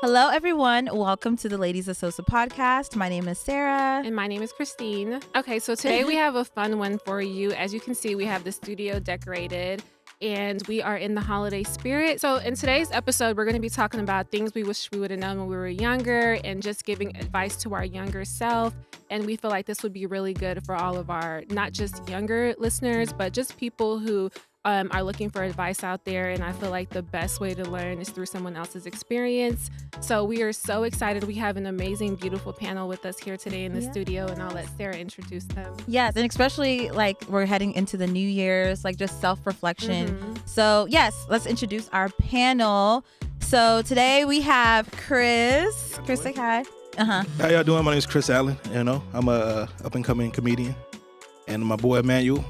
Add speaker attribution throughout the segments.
Speaker 1: Hello, everyone. Welcome to the Ladies of Sosa podcast. My name is Sarah.
Speaker 2: And my name is Christine. Okay, so today we have a fun one for you. As you can see, we have the studio decorated and we are in the holiday spirit. So in today's episode, we're going to be talking about things we wish we would have known when we were younger and just giving advice to our younger self. And we feel like this would be really good for all of our, not just younger listeners, but just people who are looking for advice out there. And I feel like the best way to learn is through someone else's experience. So we are so excited. We have an amazing, beautiful panel with us here today in the studio, and I'll let Sarah introduce them.
Speaker 1: Yes, and especially like we're heading into the New Year's, like just self-reflection.
Speaker 2: Mm-hmm.
Speaker 1: So yes, let's introduce our panel. So today we have Chris. Chris, say hi.
Speaker 3: How y'all doing? My name is Chris Allen. I'm a up-and-coming comedian, and my boy Emmanuel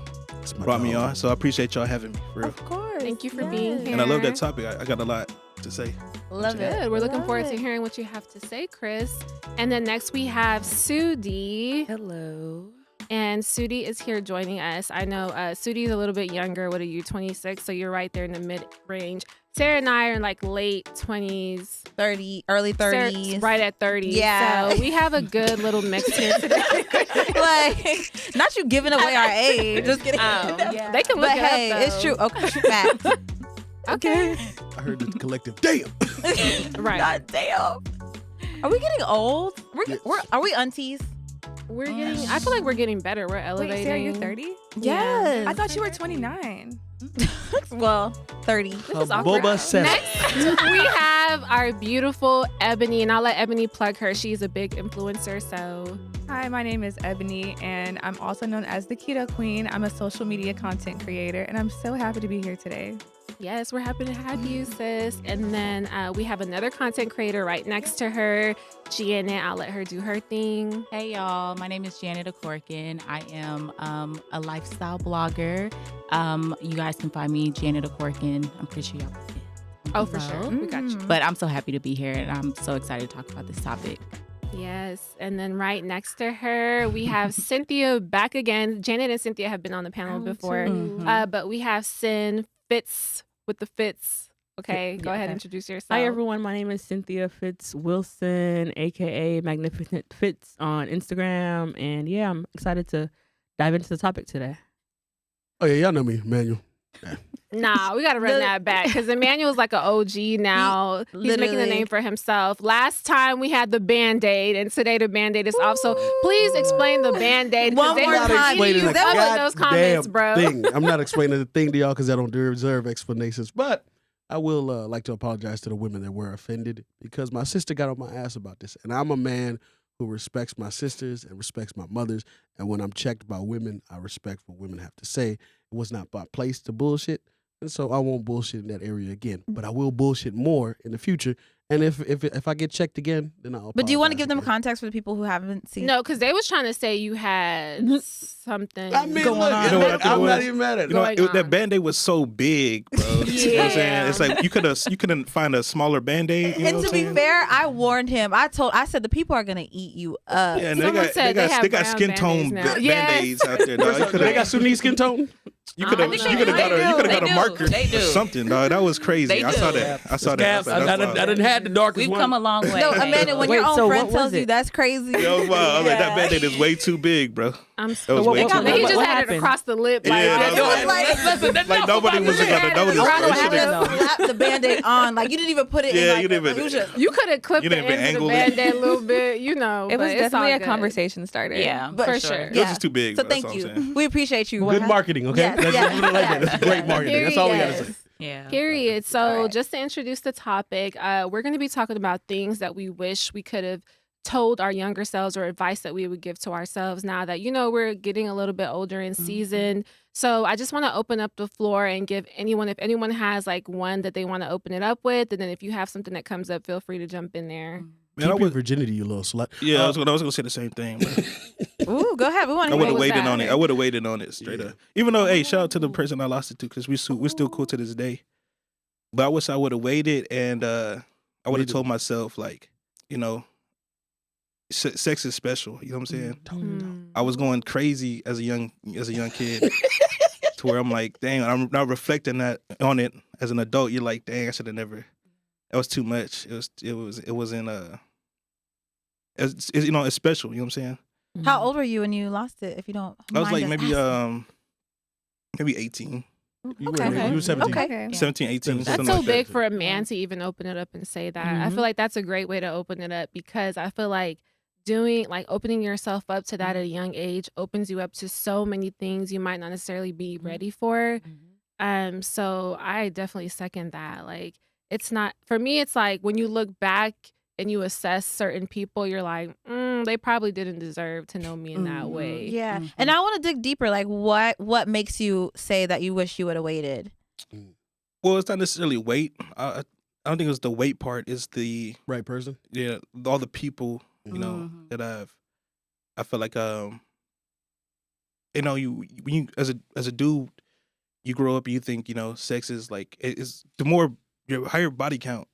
Speaker 3: brought me on, so I appreciate y'all having me. For real.
Speaker 1: Of course.
Speaker 2: Thank you for being here.
Speaker 3: And I love that topic. I got a lot to say.
Speaker 1: Love it.
Speaker 2: Good. We're looking forward to hearing what you have to say, Chris. And then next we have Sudi.
Speaker 4: Hello.
Speaker 2: And Sudi is here joining us. I know Sudi is a little bit younger. What are you, 26? So you're right there in the mid-range. Sarah and I are in like late 20s.
Speaker 1: 30, early 30s.
Speaker 2: Sarah's right at 30.
Speaker 1: Yeah.
Speaker 2: So we have a good little mix here today.
Speaker 1: Like, not you giving away our age. Just kidding.
Speaker 2: Yeah. They can look
Speaker 1: But
Speaker 2: it
Speaker 1: hey,
Speaker 2: up, though.
Speaker 1: it's true. Okay, facts.
Speaker 2: Okay.
Speaker 3: I heard the collective damn.
Speaker 2: Right.
Speaker 1: God damn. Are we getting old? Are we aunties?
Speaker 2: We're getting, I feel like we're getting better. We're elevating.
Speaker 4: Wait, Sarah, you're 30?
Speaker 1: Yes.
Speaker 4: I thought you were 29.
Speaker 1: Well, 30.
Speaker 2: This is awkward.
Speaker 3: Boba Seth.
Speaker 2: Next, we have our beautiful Ebony, and I'll let Ebony plug her. She's a big influencer, so.
Speaker 4: Hi, my name is Ebony, and I'm also known as the Keto Queen. I'm a social media content creator, and I'm so happy to be here today.
Speaker 2: Yes, we're happy to have you, sis. And then we have another content creator right next to her, Janet. I'll let her do her thing.
Speaker 5: Hey y'all, my name is Janet Akorkin. I am a lifestyle blogger. You guys can find me, Janet Akorkin. I'm pretty sure y'all can.
Speaker 2: Oh, for sure. We got you.
Speaker 5: But I'm so happy to be here, and I'm so excited to talk about this topic.
Speaker 2: Yes. And then right next to her, we have Cynthia back again. Janet and Cynthia have been on the panel before. But we have Sin Fitz with the Fitz. Okay, go ahead, introduce yourself.
Speaker 6: Hi everyone, my name is Cynthia Fitz Wilson, aka Magnificent Fitz on Instagram, and yeah, I'm excited to dive into the topic today.
Speaker 7: Oh yeah, y'all know me, Manuel.
Speaker 2: Nah, we got to run that back because Emmanuel's like an OG now. He's making a name for himself. Last time we had the Band-Aid, and today the Band-Aid is off. So please explain the Band-Aid.
Speaker 1: One
Speaker 2: they
Speaker 1: more
Speaker 2: were
Speaker 1: time.
Speaker 2: eating you
Speaker 7: the
Speaker 2: up in those comments, bro.
Speaker 7: Thing. I'm not explaining the thing to y'all because I don't deserve explanations. But I will like to apologize to the women that were offended because my sister got on my ass about this, and I'm a man who respects my sisters and respects my mothers. And when I'm checked by women, I respect what women have to say. It was not my place to bullshit. And so I won't bullshit in that area again, but I will bullshit more in the future. And if I get checked again, then I'll.
Speaker 1: But do you want to give them
Speaker 7: again.
Speaker 1: context for the people who haven't seen?
Speaker 2: No, because they was trying to say you had something
Speaker 7: I mean,
Speaker 1: going
Speaker 7: look,
Speaker 1: on.
Speaker 3: You know what I think
Speaker 7: I'm
Speaker 3: it
Speaker 7: not
Speaker 3: was?
Speaker 7: even mad at it.
Speaker 2: Going on.
Speaker 3: That Band-Aid was so big, bro. You know what I'm saying? It's like you couldn't find a smaller Band-Aid. You know
Speaker 1: And
Speaker 3: what
Speaker 1: to
Speaker 3: I'm
Speaker 1: be
Speaker 3: saying?
Speaker 1: fair, I warned him. I said the people are gonna eat you up.
Speaker 3: Yeah, and
Speaker 2: Someone said they have
Speaker 3: they got
Speaker 2: brown
Speaker 3: skin tone
Speaker 2: Band-Aids now.
Speaker 3: Band-Aids out there, dog.
Speaker 7: They got Sunni skin tone.
Speaker 3: You could have got a marker
Speaker 5: They do.
Speaker 3: or something, dog. That was crazy.
Speaker 5: They
Speaker 3: I saw
Speaker 5: do.
Speaker 3: that. I saw that.
Speaker 7: I done had the darkest
Speaker 5: We've
Speaker 7: one.
Speaker 5: come a long way.
Speaker 1: No, Amanda, when
Speaker 6: Wait,
Speaker 1: your own
Speaker 6: so
Speaker 1: friend
Speaker 6: what
Speaker 1: tells
Speaker 6: was
Speaker 1: you
Speaker 6: it?
Speaker 1: that's crazy.
Speaker 3: Yo, wow, I was like, that Band-Aid is way too big, bro.
Speaker 2: I'm
Speaker 3: That was way
Speaker 6: what-
Speaker 3: too
Speaker 2: But he
Speaker 3: big.
Speaker 2: just
Speaker 6: what
Speaker 2: had it
Speaker 6: happened?
Speaker 2: across the lip.
Speaker 3: Yeah,
Speaker 2: Like,
Speaker 3: that
Speaker 1: It was like,
Speaker 3: Like nobody was gonna
Speaker 2: had it
Speaker 3: notice.
Speaker 2: across
Speaker 3: bro.
Speaker 2: the
Speaker 3: It should've-
Speaker 2: lip.
Speaker 1: Just slap the Band-Aid on. Like you didn't even put it in.
Speaker 3: Yeah,
Speaker 1: Like,
Speaker 3: you didn't even-
Speaker 1: it was just-
Speaker 2: You could have clipped
Speaker 3: You
Speaker 2: the
Speaker 3: didn't even
Speaker 2: ends of the
Speaker 3: angle it.
Speaker 2: Band-Aid a little bit, you know.
Speaker 4: It was
Speaker 2: but it's
Speaker 4: definitely
Speaker 2: all
Speaker 4: a
Speaker 2: good.
Speaker 4: conversation starter.
Speaker 5: Yeah,
Speaker 1: But
Speaker 2: For
Speaker 1: sure.
Speaker 2: sure.
Speaker 3: It was just too big.
Speaker 1: So
Speaker 3: bro. That's
Speaker 1: thank
Speaker 3: all I'm saying.
Speaker 1: you. We appreciate you.
Speaker 7: Good marketing, okay?
Speaker 1: Yes,
Speaker 7: Let's
Speaker 1: yes,
Speaker 7: just put it like that.
Speaker 1: yes.
Speaker 7: It's great marketing. That's all we gotta
Speaker 1: Yes.
Speaker 7: say.
Speaker 5: yeah.
Speaker 2: Period. So
Speaker 1: Alright.
Speaker 2: just to introduce the topic, we're going to be talking about things that we wish we could have told our younger selves or advice that we would give to ourselves now that, we're getting a little bit older in season. So I just want to open up the floor and give anyone, if anyone has like one that they want to open it up with, and then if you have something that comes up, feel free to jump in there.
Speaker 3: Man, I
Speaker 7: Keep your
Speaker 3: would.
Speaker 7: virginity, you little slut.
Speaker 3: Yeah, I was gonna say the same thing. But
Speaker 1: Ooh, go ahead. We want
Speaker 3: I
Speaker 1: to
Speaker 3: would
Speaker 1: hear
Speaker 3: have
Speaker 2: was
Speaker 3: waited
Speaker 2: that?
Speaker 3: on it. I would have waited on it straight up. Even though, hey, shout out to the person I lost it to because we're still cool to this day. But I wish I would have waited and I would have told myself like, sex is special. You know what I'm saying?
Speaker 2: Mm.
Speaker 3: I was going crazy as a young kid to where I'm like, dang, I'm now reflecting on it as an adult. You're like, dang, I should have never that was too much. It wasn't it's you know, it's special. You know what I'm saying?
Speaker 1: How old were you when you lost it? If you don't,
Speaker 3: I was
Speaker 1: mind
Speaker 3: like
Speaker 1: us
Speaker 3: maybe
Speaker 1: asking?
Speaker 3: maybe 18,
Speaker 7: You
Speaker 1: Okay.
Speaker 7: were, you were 17.
Speaker 4: Okay.
Speaker 3: 17, 18.
Speaker 2: That's
Speaker 3: something
Speaker 2: so
Speaker 3: like that.
Speaker 2: big for a man to even open it up and say that. I feel like that's a great way to open it up because I feel like opening yourself up to that at a young age opens you up to so many things you might not necessarily be ready for. So I definitely second that. Like, it's not, for me, it's like when you look back and you assess certain people, you're like, they probably didn't deserve to know me in that way.
Speaker 1: Yeah. And I want to dig deeper. Like, what makes you say that you wish you would have waited?
Speaker 3: Well, it's not necessarily weight. I don't think it's the weight part. It's the
Speaker 7: Right person.
Speaker 3: all the people you know that I feel like you know when you as a dude you grow up and you think, you know, sex is like it's the more your higher body count,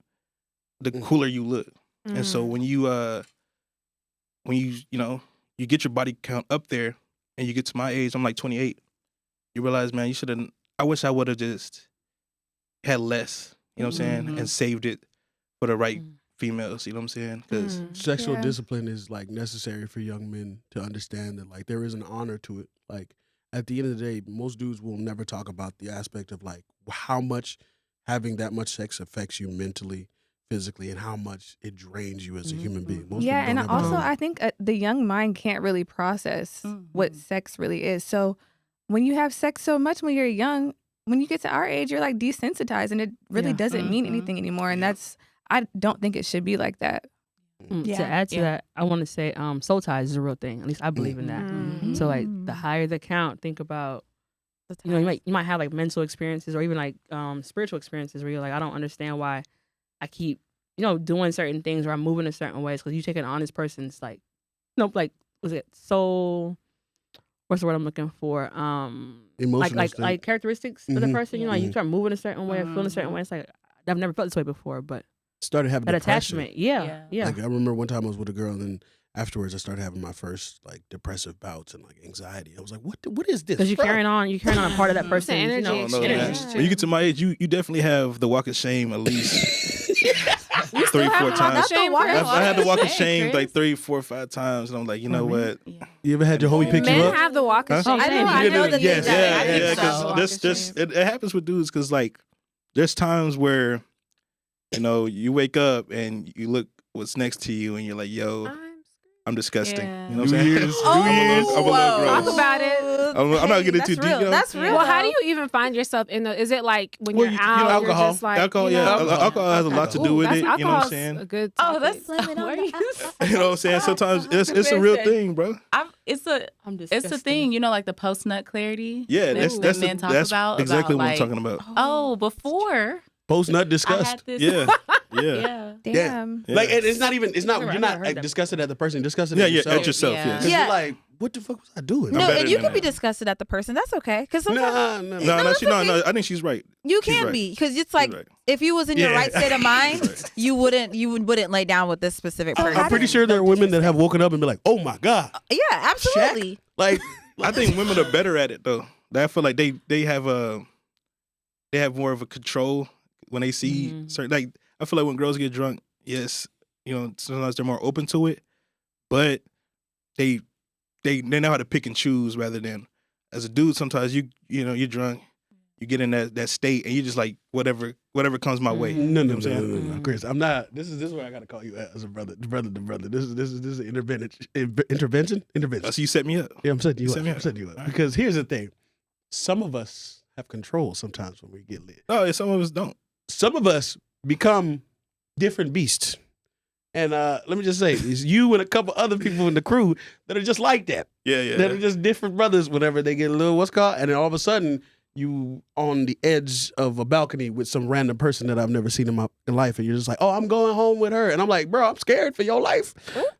Speaker 3: the cooler you look. And so when you you know, you get your body count up there and you get to my age, I'm like 28, you realize, man, you should have, I wish I would have just had less, you know what I'm saying, and saved it for the right females, you know what I'm saying? Because
Speaker 7: Sexual discipline is like necessary for young men to understand that like there is an honor to it. Like at the end of the day, most dudes will never talk about the aspect of like how much having that much sex affects you mentally, physically, and how much it drains you as a human being. Most
Speaker 4: Yeah,
Speaker 7: people
Speaker 4: and
Speaker 7: don't ever
Speaker 4: also
Speaker 7: know.
Speaker 4: I think the young mind can't really process what sex really is. So when you have sex so much when you're young, when you get to our age, you're like desensitized, and it really doesn't mean anything anymore. And I don't think it should be like that.
Speaker 6: To add to that, I want to say soul ties is a real thing. At least I believe in that. So like the higher the count, think about, you know, you might have like mental experiences or even like spiritual experiences where you're like, I don't understand why I keep, you know, doing certain things or I'm moving in certain ways, because you take an honest person's like, you know, like, was it soul? What's the word I'm looking for?
Speaker 7: Emotional
Speaker 6: like characteristics of the person. You know, like you start moving a certain way or feeling a certain way. It's like I've never felt this way before, but
Speaker 7: started having
Speaker 6: that
Speaker 7: depression.
Speaker 6: attachment, yeah.
Speaker 7: Like I remember one time I was with a girl, and then afterwards I started having my first like depressive bouts and like anxiety. I was like, what is this?
Speaker 6: Because you're
Speaker 7: bro?
Speaker 6: carrying on a part of that person.
Speaker 2: energy
Speaker 6: You know,
Speaker 2: exchange.
Speaker 3: man. When you get to my age, you definitely have the walk of shame at least 3-4 times. I had to walk of shame like 3, 4, 5 times, and I'm like, you know what?
Speaker 7: You ever had your homie pick you
Speaker 2: Men
Speaker 7: up?
Speaker 2: have the walk of shame.
Speaker 1: I know that
Speaker 7: Yes,
Speaker 1: they
Speaker 3: Because this it happens with dudes. Because like, there's times where, you know, you wake up and you look what's next to you, and you're like, yo, I'm disgusting.
Speaker 1: Yeah.
Speaker 3: You know what I'm saying?
Speaker 7: New Year's.
Speaker 3: I'm a little gross.
Speaker 2: Talk about it.
Speaker 3: I'm not getting
Speaker 1: That's
Speaker 3: too deep.
Speaker 1: real.
Speaker 3: You know?
Speaker 1: That's real.
Speaker 2: Well, how do you even find yourself in the? Is it like when
Speaker 3: Well,
Speaker 2: you're
Speaker 3: you
Speaker 2: out?
Speaker 3: know,
Speaker 2: You're
Speaker 3: alcohol.
Speaker 2: just like,
Speaker 3: Alcohol,
Speaker 2: you
Speaker 3: yeah.
Speaker 2: know?
Speaker 3: Alcohol has a lot to do with it. You know what I'm
Speaker 2: Alcohol's
Speaker 3: saying?
Speaker 2: A good
Speaker 5: Oh,
Speaker 2: topic.
Speaker 5: that's slamming on the
Speaker 3: You know what I'm saying? Sometimes it's a real thing, bro.
Speaker 5: It's a thing, you know, like the post nut clarity.
Speaker 3: Yeah, that's
Speaker 5: men talk
Speaker 3: that's
Speaker 5: about
Speaker 3: exactly what I'm
Speaker 5: like,
Speaker 3: talking about.
Speaker 5: Oh, before
Speaker 7: Post nut
Speaker 5: I
Speaker 7: disgust.
Speaker 5: had this.
Speaker 3: Yeah, yeah.
Speaker 5: yeah.
Speaker 4: Damn.
Speaker 3: Yeah.
Speaker 7: Like it's not even. It's not.
Speaker 6: Never
Speaker 7: You're
Speaker 6: heard
Speaker 7: not
Speaker 6: that.
Speaker 7: like, disgusted at the person. You're disgusted
Speaker 3: Yeah,
Speaker 7: at
Speaker 3: yeah,
Speaker 7: yourself.
Speaker 3: at yourself.
Speaker 5: Yeah.
Speaker 3: Yeah.
Speaker 7: 'Cause
Speaker 1: Yeah.
Speaker 7: you're like, what the fuck was I doing?
Speaker 1: No,
Speaker 3: better
Speaker 1: and you
Speaker 3: than
Speaker 1: can be
Speaker 3: that.
Speaker 1: disgusted at the person. That's okay. Because sometimes
Speaker 7: Nah.
Speaker 3: No,
Speaker 1: it's
Speaker 3: she no.
Speaker 1: okay.
Speaker 3: I think she's right.
Speaker 1: you
Speaker 3: She's
Speaker 1: can
Speaker 3: right.
Speaker 1: be. Because it's like,
Speaker 3: right.
Speaker 1: if you was in your
Speaker 3: Yeah.
Speaker 1: right state of mind,
Speaker 3: Right.
Speaker 1: you wouldn't lay down with this specific person.
Speaker 7: I'm pretty sure there are women that have woken up and be like, oh my god,
Speaker 1: Yeah, absolutely.
Speaker 7: like
Speaker 3: I think women are better at it though. I feel like they have more of a control when they see certain, like, I feel like when girls get drunk, yes, you know, sometimes they're more open to it, but they know how to pick and choose rather than as a dude. Sometimes you know you're drunk, you get in that state, and you just like whatever comes my way.
Speaker 7: no,
Speaker 3: You know what I'm saying?
Speaker 7: no, Chris. I'm not. This is where I gotta call you as a brother, the brother. This is an intervention.
Speaker 3: Oh, so you set me up.
Speaker 7: Yeah, I'm setting you
Speaker 3: Set
Speaker 7: up.
Speaker 3: me
Speaker 7: I'm
Speaker 3: up.
Speaker 7: setting you up
Speaker 3: All right.
Speaker 7: because here's the thing: some of us have control sometimes when we get lit.
Speaker 3: No, some of us don't.
Speaker 7: Some of us become different beasts. And let me just say, it's you and a couple other people in the crew that are just like that.
Speaker 3: Yeah.
Speaker 7: That are just different brothers whenever they get a little, what's called, and then all of a sudden, you on the edge of a balcony with some random person that I've never seen in my life, and you're just like, oh, I'm going home with her. And I'm like, bro, I'm scared for your life.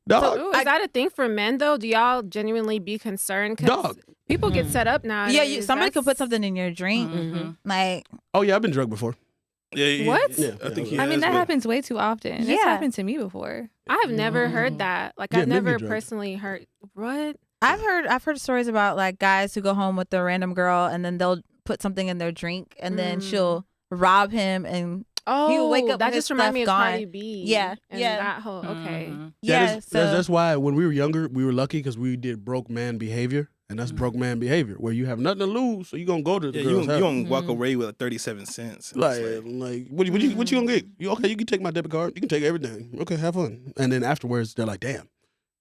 Speaker 7: Dog.
Speaker 2: So, is that a thing for men though? Do y'all genuinely be concerned? 'Cause
Speaker 7: Dog.
Speaker 2: people get set up now.
Speaker 1: Yeah, somebody could put something in your drink. Like,
Speaker 7: Oh, yeah, I've been drunk before.
Speaker 3: Yeah.
Speaker 2: What?
Speaker 3: Yeah, I think he
Speaker 4: I mean,
Speaker 3: has,
Speaker 4: that
Speaker 3: but-
Speaker 4: happens way too often. It's
Speaker 1: Yeah.
Speaker 4: happened to me before.
Speaker 2: I have never heard that. Like
Speaker 7: Yeah,
Speaker 2: I've
Speaker 7: men get
Speaker 2: never
Speaker 7: drunk.
Speaker 2: personally heard what.
Speaker 1: I've heard stories about like guys who go home with a random girl and then they'll put something in their drink and then she'll rob him and
Speaker 2: Oh,
Speaker 1: he would wake up
Speaker 2: that
Speaker 1: with his
Speaker 2: just reminded me of
Speaker 1: stuff
Speaker 2: Cardi
Speaker 1: gone.
Speaker 2: B.
Speaker 1: Yeah,
Speaker 2: and
Speaker 1: yeah.
Speaker 2: that whole okay.
Speaker 1: Yeah,
Speaker 7: That's why when we were younger, we were lucky because we did broke man behavior, and that's broke man behavior, where you have nothing to lose, so you gonna go to the
Speaker 3: Yeah,
Speaker 7: girl's
Speaker 3: you
Speaker 7: house.
Speaker 3: gonna walk away with 37 cents. And
Speaker 7: Like,
Speaker 3: it's
Speaker 7: what you gonna get? Okay, you can take my debit card. You can take everything. Okay, have fun. And then afterwards, they're like, damn.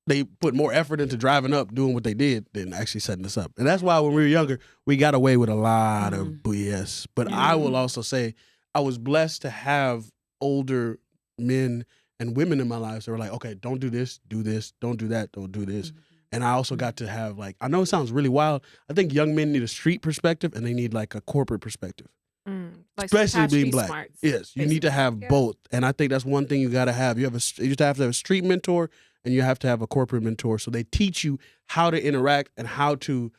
Speaker 7: They put more effort into driving up, doing what they did, than actually setting us up. And that's why when we were younger, we got away with a lot of BS. But I will also say, I was blessed to have older men and women in my lives that were like, okay, don't do this, don't do that, don't do this. And I also got to have like, I know it sounds really wild. I think young men need a street perspective and they need like a corporate perspective.
Speaker 2: Like
Speaker 7: Especially being black.
Speaker 2: smarts,
Speaker 7: yes, you need to have both. And I think that's one thing you got to have. You have to have a street mentor and you have to have a corporate mentor. So they teach you how to interact and how to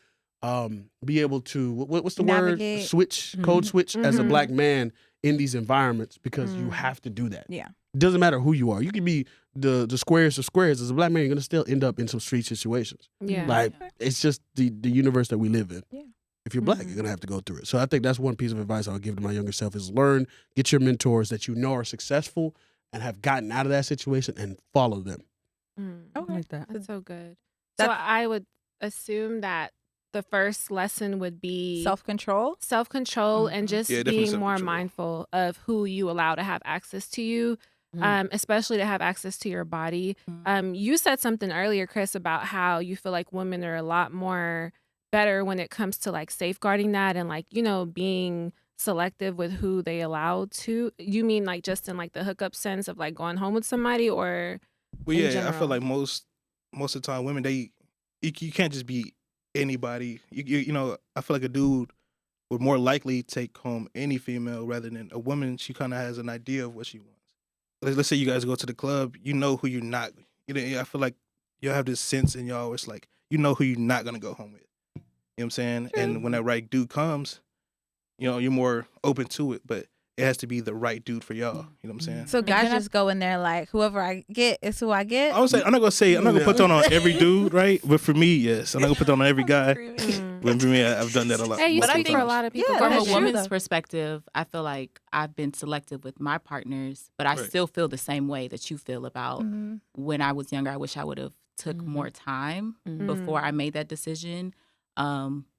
Speaker 7: be able to, what's the
Speaker 1: Navigate.
Speaker 7: word? Switch, code switch as a black man in these environments because you have to do that.
Speaker 1: Yeah.
Speaker 7: It doesn't matter who you are. You can be the squarest of squares. As a black man, you're going to still end up in some street situations.
Speaker 2: Yeah.
Speaker 7: Like, it's just the universe that we live in.
Speaker 1: Yeah.
Speaker 7: If you're black, you're going to have to go through it. So I think that's one piece of advice I would give to my younger self is learn, get your mentors that you know are successful and have gotten out of that situation and follow them.
Speaker 2: Okay.
Speaker 6: Like that.
Speaker 2: That's so good. So I would assume that the first lesson would be
Speaker 1: Self-control.
Speaker 2: self-control and just
Speaker 3: definitely
Speaker 2: being more
Speaker 3: self-control.
Speaker 2: mindful of who you allow to have access to you, especially to have access to your body. You said something earlier, Chris, about how you feel like women are a lot more better when it comes to like safeguarding that and like, you know, being selective with who they allow to. You mean like just in like the hookup sense of like going home with somebody or
Speaker 3: Well,
Speaker 2: in
Speaker 3: yeah, I
Speaker 2: general?
Speaker 3: feel like most of the time women you can't just be anybody. You know, I feel like a dude would more likely take home any female rather than a woman. She kind of has an idea of what she wants. Let's say you guys go to the club, you know who you're not. You know, I feel like y'all have this sense in y'all. It's like you know who you're not gonna go home with. You know what I'm saying? And when that right dude comes, you know, you're more open to it, but it has to be the right dude for y'all. You know what I'm saying?
Speaker 1: So guys just go in there like whoever I get is who I get.
Speaker 3: I would say I'm not gonna put that on every dude, right? But for me, yes, I'm not gonna put that on every guy. But for me, I've done that a lot.
Speaker 2: Hey, you
Speaker 3: multiple
Speaker 2: speak for a
Speaker 3: times.
Speaker 2: lot of people.
Speaker 1: Yeah,
Speaker 2: Go
Speaker 5: From a
Speaker 2: ahead,
Speaker 1: true,
Speaker 5: woman's
Speaker 1: though.
Speaker 5: perspective, I feel like I've been selective with my partners, but I
Speaker 3: Right.
Speaker 5: still feel the same way that you feel about
Speaker 1: Mhm.
Speaker 5: when I was younger. I wish I would have took more time before I made that decision,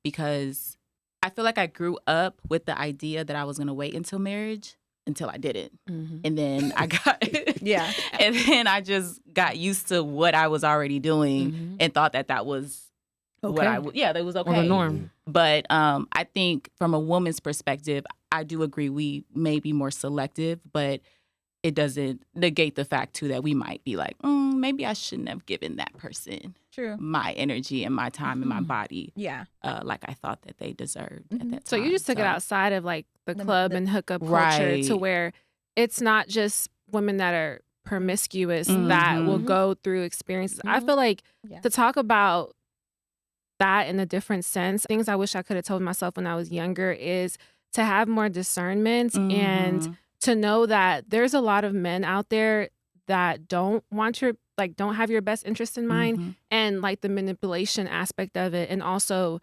Speaker 5: because I feel like I grew up with the idea that I was going to wait until marriage until I didn't. And then I got,
Speaker 1: Yeah.
Speaker 5: and then I just got used to what I was already doing and thought that was what I would, that was okay.
Speaker 6: Or the norm.
Speaker 5: But I think from a woman's perspective, I do agree we may be more selective, but it doesn't negate the fact too that we might be like, maybe I shouldn't have given that person
Speaker 1: True.
Speaker 5: my energy and my time and my body
Speaker 1: Yeah.
Speaker 5: like I thought that they deserved at that
Speaker 2: So
Speaker 5: time.
Speaker 2: you just took it outside of like the club and hookup culture
Speaker 5: Right.
Speaker 2: to where it's not just women that are promiscuous that will go through experiences. I feel like
Speaker 1: Yeah.
Speaker 2: to talk about that in a different sense, things I wish I could have told myself when I was younger is to have more discernment and to know that there's a lot of men out there that don't want your don't have your best interest in mind and like the manipulation aspect of it. And also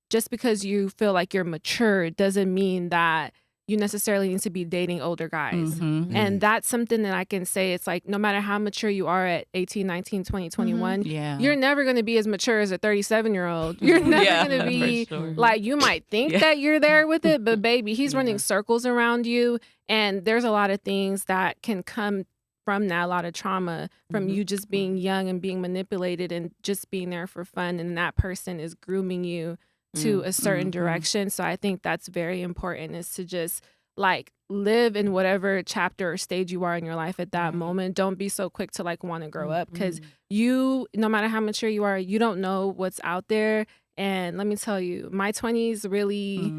Speaker 2: just because you feel like you're mature doesn't mean that you necessarily need to be dating older guys. And that's something that I can say. It's like no matter how mature you are at 18, 19, 20, 21,
Speaker 5: Yeah.
Speaker 2: you're never going to be as mature as a 37-year-old. You're never going to be
Speaker 5: for sure.
Speaker 2: like, you might think that you're there with it, but baby, he's running circles around you. And there's a lot of things that can come from that, a lot of trauma from you just being young and being manipulated and just being there for fun. And that person is grooming you to a certain direction. So I think that's very important, is to just like live in whatever chapter or stage you are in your life at that moment. Don't be so quick to like want to grow up, because you, no matter how mature you are, you don't know what's out there. And let me tell you, my 20s really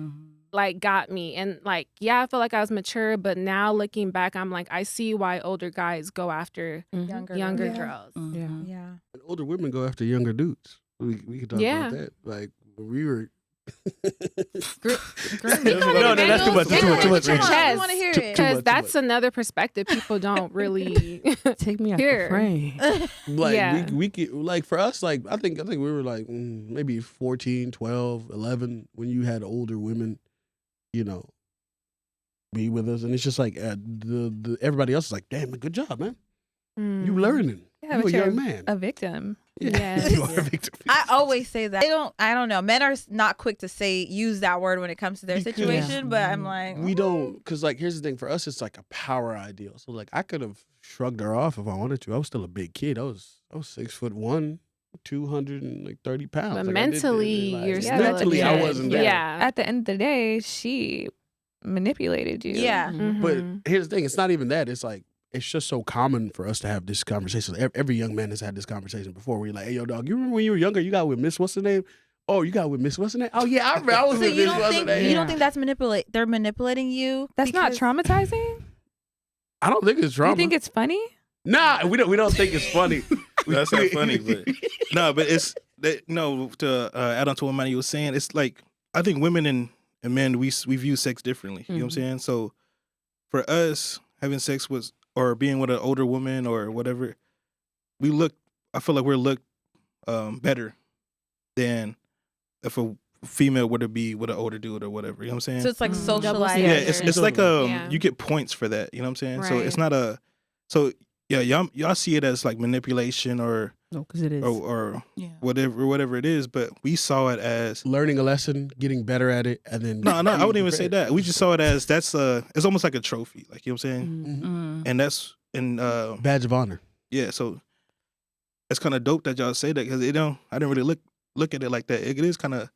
Speaker 2: like got me. And like, yeah, I feel like I was mature, but now looking back, I'm like, I see why older guys go after younger girls.
Speaker 1: Yeah.
Speaker 7: And older women go after younger dudes. We can talk
Speaker 2: Yeah.
Speaker 7: about that. Like when we were.
Speaker 3: No, that's too much. Too much.
Speaker 1: Come on,
Speaker 2: Chaz,
Speaker 1: we want to hear it.
Speaker 2: Because
Speaker 7: much,
Speaker 2: that's another perspective people don't really
Speaker 6: Take me out
Speaker 2: Here.
Speaker 6: the frame.
Speaker 7: Like
Speaker 2: Yeah.
Speaker 7: we could, like for us, like I think we were like maybe 14, 12, 11 when you had older women, you know, be with us, and it's just like the everybody else is like, damn, good job, man. You learning.
Speaker 4: Yeah,
Speaker 7: you
Speaker 4: but
Speaker 7: a
Speaker 4: you're
Speaker 7: young man.
Speaker 4: a victim.
Speaker 2: Yes.
Speaker 7: You are a victim.
Speaker 1: I always say that. I don't know. Men are not quick to use that word when it comes to their
Speaker 7: Because
Speaker 1: situation, but I'm like,
Speaker 7: we don't, because like here's the thing, for us it's like a power ideal. So like I could have shrugged her off if I wanted to. I was still a big kid. I was 6'1", 230 pounds.
Speaker 2: But
Speaker 7: Like,
Speaker 2: mentally, you're still
Speaker 7: mentally
Speaker 2: a
Speaker 7: I
Speaker 2: kid.
Speaker 7: wasn't there.
Speaker 2: Yeah.
Speaker 4: At the end of the day, she manipulated you.
Speaker 1: yeah.
Speaker 7: But
Speaker 2: Mhm.
Speaker 7: here's the thing, it's not even that. It's like it's just so common for us to have this conversation. Every young man has had this conversation before where you're like, hey, yo, dog, you remember when you were younger, you got with Miss what's her name? Oh, you got with Miss what's her name? Oh, yeah, I remember. I was
Speaker 1: So
Speaker 7: with
Speaker 1: you
Speaker 7: Miss
Speaker 1: don't
Speaker 7: what's her
Speaker 1: think
Speaker 7: name.
Speaker 1: you don't think that's they're manipulating you?
Speaker 4: That's not
Speaker 1: because-
Speaker 4: traumatizing?
Speaker 7: I don't think it's
Speaker 4: You
Speaker 7: drama.
Speaker 4: think it's funny?
Speaker 7: Nah, we don't think it's funny.
Speaker 3: That's not funny, but no, but it's that to add on to what Manny was saying, it's like I think women and men we view sex differently. You know what I'm saying? So for us, having sex with or being with an older woman or whatever, I feel like we're looked better than if a female were to be with an older dude or whatever. You know what I'm saying?
Speaker 1: So it's like
Speaker 2: Double
Speaker 1: socialized.
Speaker 3: yeah,
Speaker 2: standard.
Speaker 3: it's like
Speaker 2: Yeah.
Speaker 3: you get points for that. You know what I'm saying? So it's
Speaker 2: Right.
Speaker 3: not yeah, y'all see it as like manipulation or
Speaker 6: No, because it is.
Speaker 3: or
Speaker 5: Yeah.
Speaker 3: whatever it is, but we saw it as
Speaker 7: Learning a lesson, getting better at it, and then
Speaker 3: no, I wouldn't even say that. We just saw it as it's almost like a trophy, like you know what I'm saying,
Speaker 6: Mhm.
Speaker 3: and that's
Speaker 7: badge of honor.
Speaker 3: yeah, so it's kind of dope that y'all say that because I didn't really look at it like that. It is kind of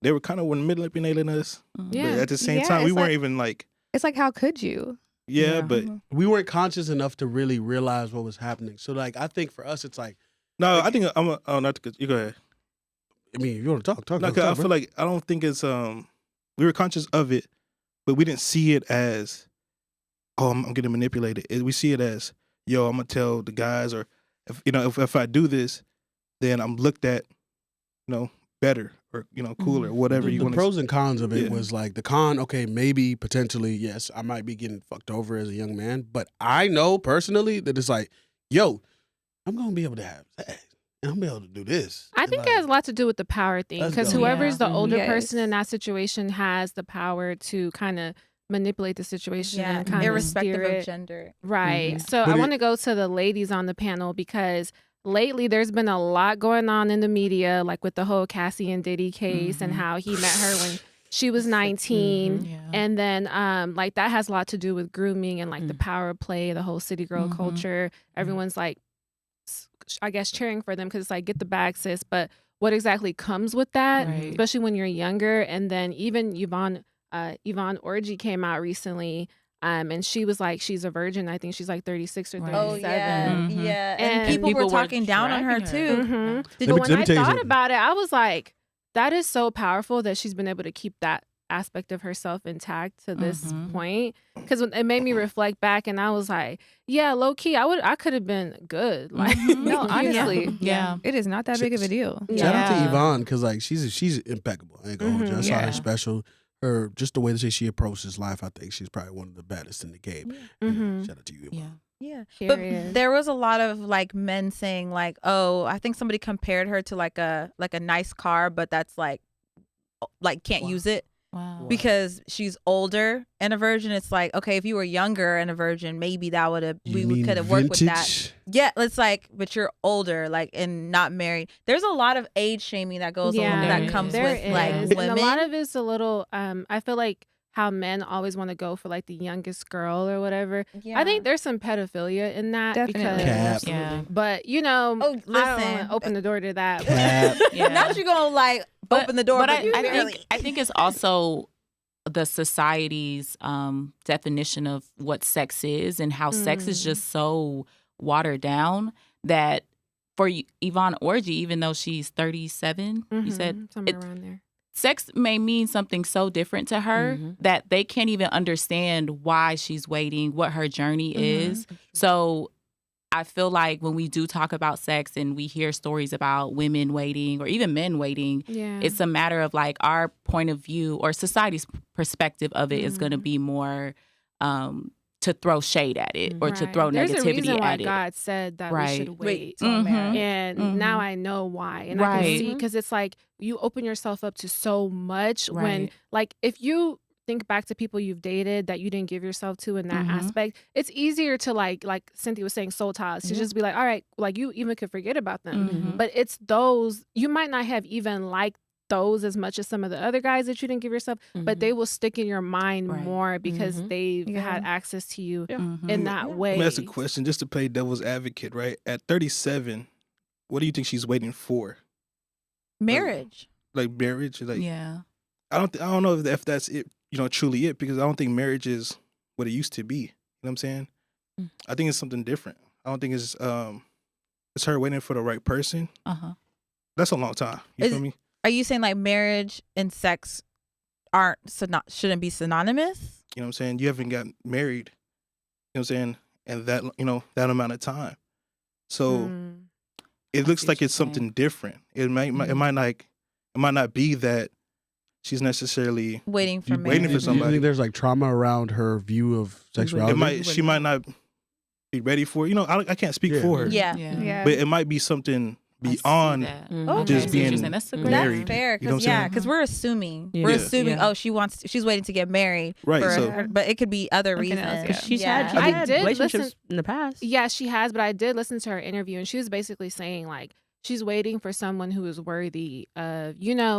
Speaker 3: they were kind of manipulating us,
Speaker 2: Yeah.
Speaker 3: but at the same
Speaker 4: Yeah,
Speaker 3: time we
Speaker 4: it's
Speaker 3: weren't
Speaker 4: like-
Speaker 3: even like
Speaker 4: It's like, how could you?
Speaker 3: yeah, but
Speaker 7: We weren't conscious enough to really realize what was happening. So like I think for us it's like,
Speaker 3: no, I think not to, you go ahead.
Speaker 7: I mean, if you want to talk.
Speaker 3: No, 'cause I feel like I don't think it's we were conscious of it, but we didn't see it as I'm getting manipulated. We see it as I'm gonna tell the guys, or if I do this, then I'm looked at better or cooler, whatever you
Speaker 7: the
Speaker 3: want.
Speaker 7: pros and cons of it
Speaker 3: Yeah.
Speaker 7: was like the con, okay, maybe potentially, yes, I might be getting fucked over as a young man, but I know personally that it's like, yo, I'm gonna be able to have sex and I'm gonna be able to do this.
Speaker 2: I
Speaker 7: And
Speaker 2: think
Speaker 7: like,
Speaker 2: it has a lot to do with the power thing
Speaker 7: Let's
Speaker 2: because
Speaker 7: go.
Speaker 2: whoever's the
Speaker 6: Yeah.
Speaker 2: older
Speaker 4: Yes.
Speaker 2: person in that situation has the power to kind of manipulate the situation
Speaker 1: Yeah,
Speaker 2: and kind of
Speaker 1: irrespective
Speaker 2: steer
Speaker 1: of
Speaker 2: it.
Speaker 1: gender.
Speaker 2: Right.
Speaker 6: Mhm.
Speaker 2: So
Speaker 7: But
Speaker 2: I
Speaker 7: it-
Speaker 2: want to go to the ladies on the panel because lately there's been a lot going on in the media, like with the whole Cassie and Diddy case and
Speaker 5: Mhm.
Speaker 2: how he met her when she was 19.
Speaker 5: Yeah.
Speaker 2: And then like that has a lot to do with grooming and like the power play, the whole city girl
Speaker 5: Mhm.
Speaker 2: culture. Everyone's like, I guess, cheering for them because it's like, get the bag, sis. But what exactly comes with that,
Speaker 5: Right.
Speaker 2: especially when you're younger? And then even Yvonne Orji came out recently. And she was like, she's a virgin. I think she's like 36 or
Speaker 5: Right.
Speaker 2: 37.
Speaker 1: Oh yeah,
Speaker 5: Mhm.
Speaker 1: yeah.
Speaker 2: And
Speaker 1: And people were
Speaker 5: people were
Speaker 1: talking down on her
Speaker 5: dragging her.
Speaker 1: too.
Speaker 2: Mhm.
Speaker 1: Did
Speaker 2: But
Speaker 7: me-
Speaker 2: when
Speaker 7: let me
Speaker 2: I
Speaker 7: tell you
Speaker 2: thought
Speaker 7: something.
Speaker 2: about it, I was like, that is so powerful that she's been able to keep that aspect of herself intact to this
Speaker 5: Mhm.
Speaker 2: point. Because it made me reflect back, and I was like, yeah, low key, I could have been good. Like,
Speaker 5: Mhm.
Speaker 4: No,
Speaker 2: you know?
Speaker 4: honestly.
Speaker 5: Yeah.
Speaker 4: It is not that big of a deal.
Speaker 7: Shout out to
Speaker 5: Yeah.
Speaker 7: Yvonne because like she's impeccable. I ain't gonna hold you. I saw
Speaker 5: Yeah.
Speaker 7: her special. Her just the way that she approaches life. I think she's probably one of the baddest in the game.
Speaker 2: Mhm.
Speaker 7: Shout out to you, Yvonne.
Speaker 5: Yeah.
Speaker 1: Yeah.
Speaker 2: Period.
Speaker 1: But there was a lot of like men saying like, "Oh, I think somebody compared her to like a nice car, but that's like can't use it
Speaker 5: Wow.
Speaker 1: because she's older and a virgin." It's like, okay, if you were younger and a virgin, maybe that would have
Speaker 7: You
Speaker 1: we
Speaker 7: mean
Speaker 1: could have worked with that.
Speaker 7: vintage?
Speaker 1: Yeah, it's like, but you're older, like, and not married. There's a lot of age shaming that goes
Speaker 2: Yeah,
Speaker 1: along
Speaker 5: there
Speaker 1: that comes
Speaker 2: there
Speaker 1: with like
Speaker 2: is.
Speaker 1: women.
Speaker 2: And a lot of it's a little, I feel like how men always want to go for like the youngest girl or whatever. I think there's some pedophilia in that
Speaker 4: Definitely.
Speaker 2: because,
Speaker 7: Cap.
Speaker 5: Yeah.
Speaker 2: but you know,
Speaker 1: Oh,
Speaker 2: I don't
Speaker 1: listen.
Speaker 2: wanna open the door to that.
Speaker 7: Cap.
Speaker 5: Yeah.
Speaker 1: Not you gonna like open the door,
Speaker 5: But
Speaker 1: but, you
Speaker 5: I
Speaker 1: really.
Speaker 5: think it's also the society's definition of what sex is and how sex is just so watered down that for Yvonne Orji, even though she's 37, you said
Speaker 2: Mhm, somewhere around there.
Speaker 5: sex may mean something so different to her
Speaker 6: Mhm.
Speaker 5: that they can't even understand why she's waiting, what her journey is. So I feel like when we do talk about sex and we hear stories about women waiting or even men waiting,
Speaker 2: Yeah.
Speaker 5: it's a matter of like our point of view or society's perspective of it is going to be more to throw shade at it or to
Speaker 2: Right.
Speaker 5: throw
Speaker 2: There's a reason
Speaker 5: negativity
Speaker 2: why
Speaker 5: at it.
Speaker 2: God said that we
Speaker 5: Right.
Speaker 2: should wait.
Speaker 1: till marriage.
Speaker 2: And now I know why. And I can
Speaker 5: Right.
Speaker 2: see because it's like you open yourself up to so much when,
Speaker 5: Right.
Speaker 2: like, if you think back to people you've dated that you didn't give yourself to in that aspect, it's easier to like Cynthia was saying, soul ties, to just be like, all right, like you even could forget about them. But it's those, you might not have even liked those as much as some of the other guys that you didn't give yourself, but they will stick in your mind more because they've had access to you in that way.
Speaker 3: Let me ask a question just to play devil's advocate, right? At 37, what do you think she's waiting for?
Speaker 1: Marriage.
Speaker 3: Like marriage? Like,
Speaker 5: Yeah.
Speaker 3: I don't know if that's it, truly it, because I don't think marriage is what it used to be. You know what I'm saying? I think it's something different. I don't think it's her waiting for the right person. That's a long time. You feel me?
Speaker 1: Are you saying like marriage and sex shouldn't be synonymous?
Speaker 3: You know what I'm saying? You haven't gotten married, you know what I'm saying, and that, that amount of time. So it looks like it's something different. It might not be that she's necessarily
Speaker 1: waiting for
Speaker 3: somebody.
Speaker 7: Do you think there's like trauma around her view of sexuality?
Speaker 3: She might not be ready for it. I can't speak for her.
Speaker 1: Yeah.
Speaker 3: But it might be something beyond just being married.
Speaker 1: That's fair, because we're assuming. We're assuming, she's waiting to get married.
Speaker 3: Right.
Speaker 1: But it could be other reasons.
Speaker 6: She's had relationships in the past.
Speaker 2: Yeah, she has, but I did listen to her interview, and she was basically saying like she's waiting for someone who is worthy of,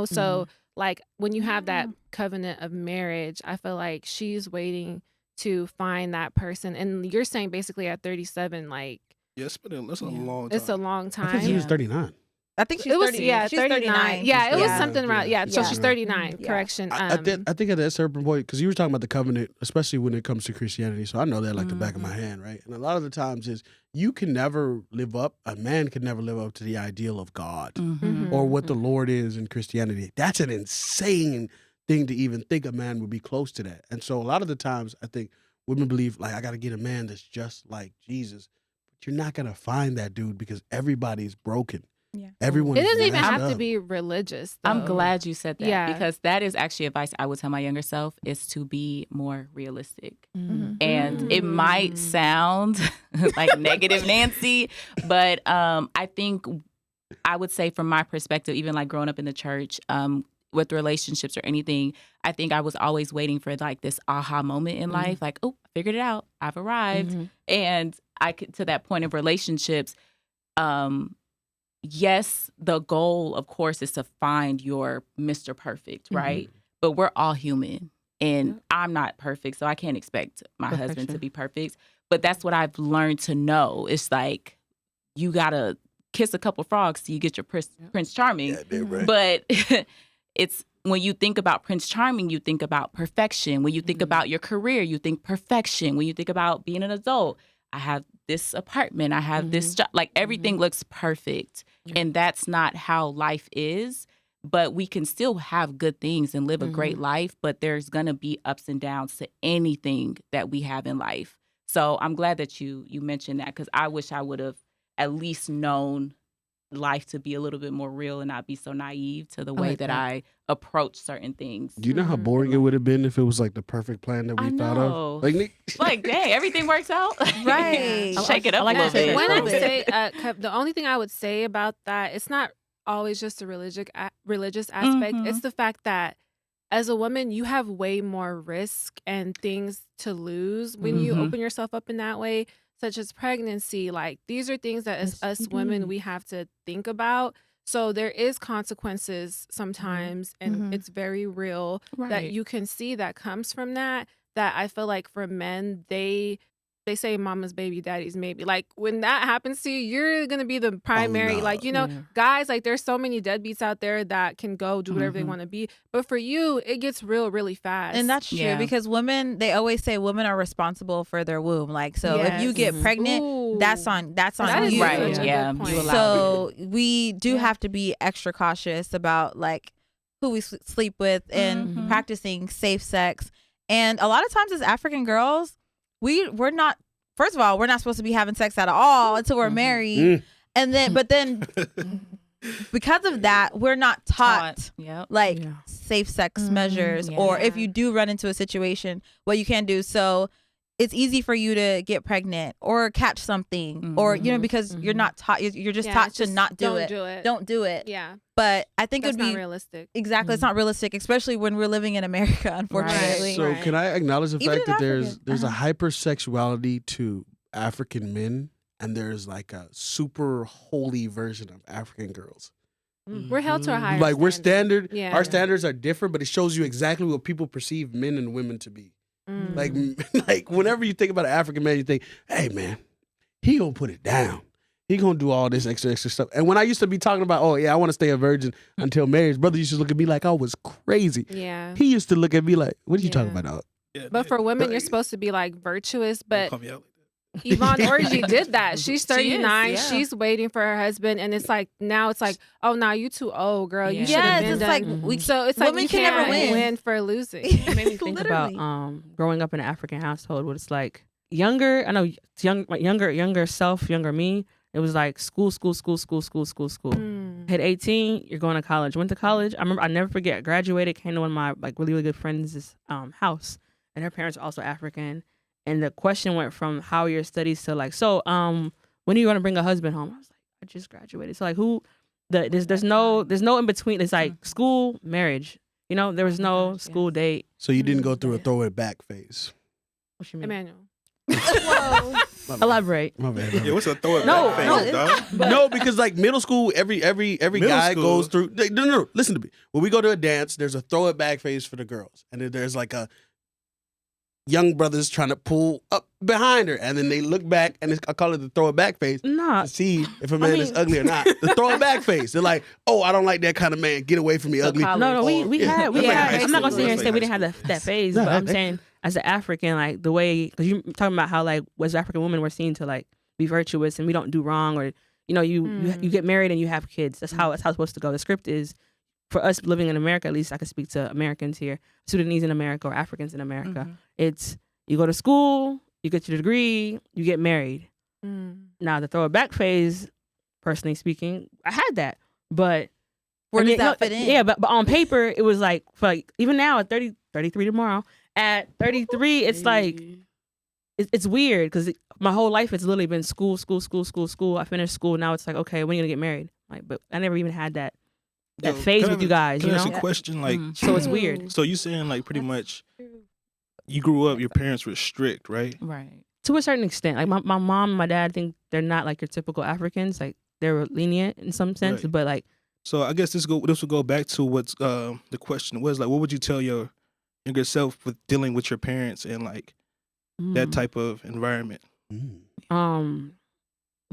Speaker 2: so like when you have that covenant of marriage, I feel like she's waiting to find that person. And you're saying basically at 37, like,
Speaker 3: yes, but that's a long time.
Speaker 2: It's a long time.
Speaker 7: I think she was 39.
Speaker 1: I think she's 30.
Speaker 2: She's 39. Yeah, it was something around. Yeah, so she's 39.
Speaker 1: Yeah.
Speaker 2: Correction.
Speaker 7: I think at that certain point, because you were talking about the covenant, especially when it comes to Christianity. So I know that like the back of my hand, right? And a lot of the times is a man can never live up to the ideal of God or what the Lord is in Christianity. That's an insane thing to even think a man would be close to that. And so a lot of the times I think women believe like, I got to get a man that's just like Jesus. But you're not going to find that dude because everybody's broken.
Speaker 1: Yeah.
Speaker 7: Everyone.
Speaker 2: It doesn't even have to be religious, though.
Speaker 5: I'm glad you said that because that is actually advice I would tell my younger self, is to be more realistic. And it might sound like negative Nancy, but I think I would say from my perspective, even like growing up in the church, with relationships or anything, I think I was always waiting for like this aha moment in life, like, oh, I figured it out, I've arrived. And I could, to that point of relationships, yes, the goal, of course, is to find your Mr. Perfect, right? But we're all human, and I'm not perfect, so I can't expect my husband to be perfect. But that's what I've learned to know. It's like, you gotta kiss a couple frogs till you get your Prince Charming.
Speaker 7: Yeah, right.
Speaker 5: But it's, when you think about Prince Charming, you think about perfection. When you think about your career, you think perfection. When you think about being an adult, I have this apartment, I have this job, like everything looks perfect. And that's not how life is. But we can still have good things and live a great life, but there's gonna be ups and downs to anything that we have in life. So I'm glad that you mentioned that, because I wish I would have at least known life to be a little bit more real and not be so naive to the way that I approach certain things.
Speaker 7: Do you know how boring it would have been if it was like the perfect plan that we thought of?
Speaker 5: Like, dang, everything works out.
Speaker 1: Right.
Speaker 5: Shake it up a little bit.
Speaker 2: When I say, the only thing I would say about that, it's not always just a religious aspect. It's the fact that as a woman, you have way more risk and things to lose when you open yourself up in that way, such as pregnancy. Like, these are things that as us women, we have to think about. So there is consequences sometimes, and it's very real that you can see that comes from that I feel like for men, they say mama's baby, daddy's maybe. Like, when that happens to you, you're going to be the primary. Guys, like, there's so many deadbeats out there that can go do whatever they want to be. But for you, it gets real really fast.
Speaker 1: And that's true because women, they always say women are responsible for their womb. Like, so if you get pregnant, that's on
Speaker 2: that
Speaker 1: you.
Speaker 2: Right.
Speaker 5: Yeah.
Speaker 1: So we do have to be extra cautious about like who we sleep with and practicing safe sex. And a lot of times as African girls, we're not, first of all, we're not supposed to be having sex at all until we're married. And then, but then because of that, we're not taught safe sex measures, or if you do run into a situation, what you can do. So it's easy for you to get pregnant or catch something or, because you're not taught, you're just taught to not do it. Don't do it.
Speaker 2: Yeah.
Speaker 1: But I think
Speaker 2: That's
Speaker 1: it would be
Speaker 2: not realistic.
Speaker 1: Exactly. It's not realistic, especially when we're living in America, unfortunately.
Speaker 7: So can I acknowledge the
Speaker 1: Even
Speaker 7: fact that
Speaker 1: in
Speaker 7: there's a hypersexuality to African men, and there's like a super holy version of African girls.
Speaker 2: We're held to a higher
Speaker 7: like we're
Speaker 2: standard.
Speaker 7: standard. Yeah. Our standards are different, but it shows you exactly what people perceive men and women to be. Like whenever you think about an African man, you think, hey man, he gonna put it down. He gonna do all this extra stuff. And when I used to be talking about, oh yeah, I want to stay a virgin until marriage, brother used to look at me like I was crazy.
Speaker 2: Yeah.
Speaker 7: He used to look at me like, what are you talking about, dog?
Speaker 3: Yeah,
Speaker 2: but for women, you're supposed to be like virtuous, but Yvonne Orji did that. She's 39. She's waiting for her husband, and it's like now it's like, oh, now you too old, girl. You should have been done. So it's like
Speaker 1: women
Speaker 2: we
Speaker 1: can
Speaker 2: can't
Speaker 1: never
Speaker 2: win for losing.
Speaker 6: It made me think about growing up in an African household. What it's like younger. I know it's younger self, younger me. It was like school. Hit 18, you're going to college. Went to college. I remember I never forget. I graduated, came to one of my like really good friends' house, and her parents are also African. And the question went from how are your studies to like, so when are you gonna bring a husband home? I was like, I just graduated. So like there's no in between. It's like school, marriage. There was no school date.
Speaker 7: So you didn't go through a throw it back phase.
Speaker 6: What you mean?
Speaker 2: Emmanuel.
Speaker 1: Whoa.
Speaker 6: Elaborate.
Speaker 7: My bad.
Speaker 3: Yeah, what's a throw it back phase, dog?
Speaker 7: No, because like middle school, every guy goes through. No. Listen to me. When we go to a dance, there's a throw it back phase for the girls, and then there's like a young brothers trying to pull up behind her, and then they look back, and I call it the throw it back phase.
Speaker 6: Nah.
Speaker 7: To see if a man is ugly or not. The throw it back phase. They're like, oh, I don't like that kind of man. Get away from me, ugly.
Speaker 6: No, we had. I'm not gonna sit here and say we didn't have that phase,
Speaker 7: No,
Speaker 6: but I'm saying as an African, like the way, because you're talking about how like as African women we're seen to like be virtuous and we don't do wrong, or you get married and you have kids. That's how it's supposed to go. The script is for us living in America. At least I can speak to Americans here, Sudanese in America or Africans in America. It's you go to school, you get your degree, you get married. Now the throw it back phase, personally speaking, I had that, but
Speaker 1: where does that fit in?
Speaker 6: Yeah, but on paper it was like for like even now at 33 tomorrow. At 33, it's like it's weird because my whole life it's literally been school. I finished school. Now it's like, okay, when are you gonna get married? Like, but I never even had that phase with you guys.
Speaker 3: Can I ask a question? Like,
Speaker 6: so it's weird.
Speaker 3: So you saying like pretty much you grew up, your parents were strict, right?
Speaker 5: Right.
Speaker 6: To a certain extent, like my mom and my dad think they're not like your typical Africans. Like they're lenient in some sense, but like.
Speaker 3: So I guess this will go back to what's the question was like, what would you tell your younger self with dealing with your parents and like that type of environment?
Speaker 6: I'm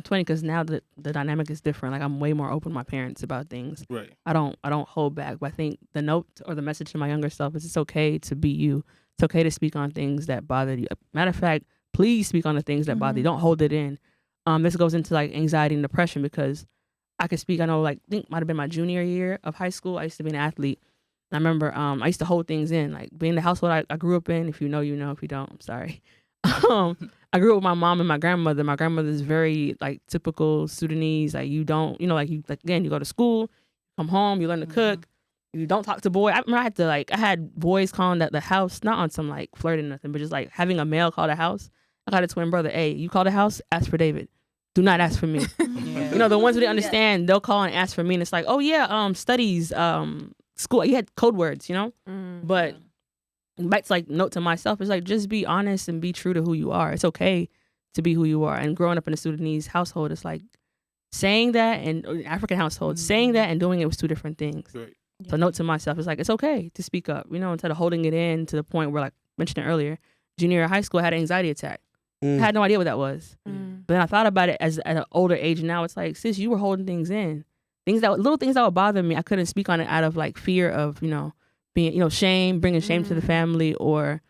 Speaker 6: 20 because now the dynamic is different. Like I'm way more open to my parents about things.
Speaker 3: Right.
Speaker 6: I don't hold back. But I think the note or the message to my younger self is it's okay to be you. It's okay to speak on things that bother you. Matter of fact, please speak on the things that bother you. Don't hold it in. This goes into like anxiety and depression because I could speak. I know like I think might have been my junior year of high school. I used to be an athlete. I remember I used to hold things in, like being the household I grew up in. If you know, you know. If you don't, I'm sorry. I grew up with my mom and my grandmother. My grandmother's very like typical Sudanese. Like you don't, like you like again, you go to school, come home, you learn to cook, you don't talk to boys. I remember I had boys calling at the house, not on some like flirting nothing, but just like having a male call the house. I got a twin brother. Hey, you call the house, ask for David. Do not ask for me. The ones who didn't understand, they'll call and ask for me, and it's like, oh yeah, studies, school. You had code words, but back to like note to myself is like just be honest and be true to who you are. It's okay to be who you are. And growing up in a Sudanese household, it's like saying that, and African household, saying that and doing it was two different things.
Speaker 3: Right.
Speaker 6: So note to myself is like it's okay to speak up, instead of holding it in to the point where, like mentioned earlier, junior year of high school I had an anxiety attack. I had no idea what that was. But then I thought about it at an older age. Now it's like, sis, you were holding things in. Little things that would bother me, I couldn't speak on it out of like fear of, being, shame, bringing shame to the family, or,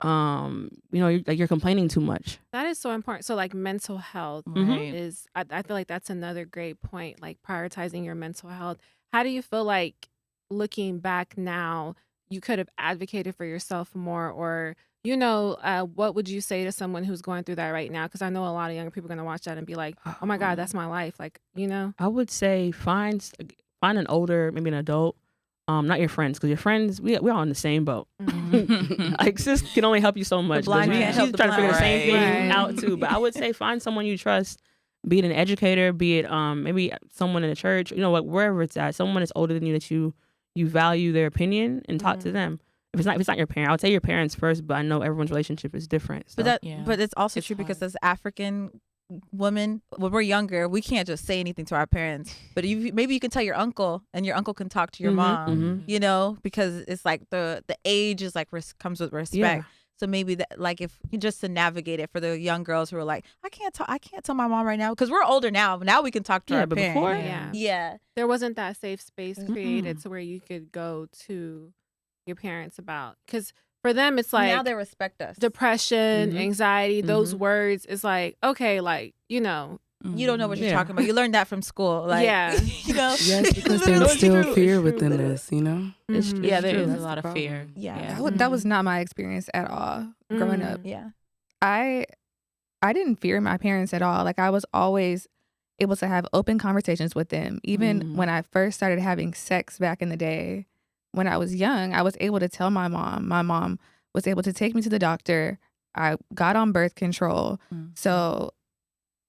Speaker 6: you're complaining too much.
Speaker 2: That is so important. So like mental health is, I feel like that's another great point, like prioritizing your mental health. How do you feel like looking back now, you could have advocated for yourself more, or, what would you say to someone who's going through that right now? Because I know a lot of younger people are going to watch that and be like, oh my God, that's my life. Like,
Speaker 6: I would say find an older, maybe an adult, not your friends, because your friends, we're all in the same boat. Like, sis can only help you so much.
Speaker 1: blind
Speaker 6: She's
Speaker 1: can't help
Speaker 6: trying
Speaker 1: the
Speaker 6: to figure the same
Speaker 2: blind.
Speaker 6: thing
Speaker 2: Right.
Speaker 6: out too. But I would say find someone you trust, be it an educator, be it maybe someone in the church, wherever it's at, someone that's older than you that you value their opinion, and talk to them. If it's not your parent, I would say your parents first, but I know everyone's relationship is different. So.
Speaker 1: But it's also true because as African women, when we're younger, we can't just say anything to our parents. But maybe you can tell your uncle, and your uncle can talk to your mom. Because it's like the age is like comes with respect.
Speaker 6: Yeah.
Speaker 1: So maybe that, like, if just to navigate it for the young girls who are like, I can't tell my mom right now, because we're older now. Now we can talk to our
Speaker 6: but
Speaker 1: parents.
Speaker 6: before,
Speaker 1: Yeah.
Speaker 2: There wasn't that safe space created to where you could go to your parents about, because for them it's like
Speaker 1: now they respect us.
Speaker 2: depression, anxiety, those words is like, okay, like,
Speaker 1: You don't know what you're talking about. You learned that from school. Like,
Speaker 8: Yes, because there's still fear within this,
Speaker 6: It's
Speaker 5: Yeah, there
Speaker 6: true.
Speaker 5: is a
Speaker 8: That's
Speaker 5: lot
Speaker 8: the
Speaker 5: of fear.
Speaker 1: Yeah.
Speaker 4: That was not my experience at all growing up.
Speaker 1: Yeah.
Speaker 4: I didn't fear my parents at all. Like, I was always able to have open conversations with them. Even when I first started having sex back in the day, when I was young, I was able to tell my mom. My mom was able to take me to the doctor. I got on birth control. So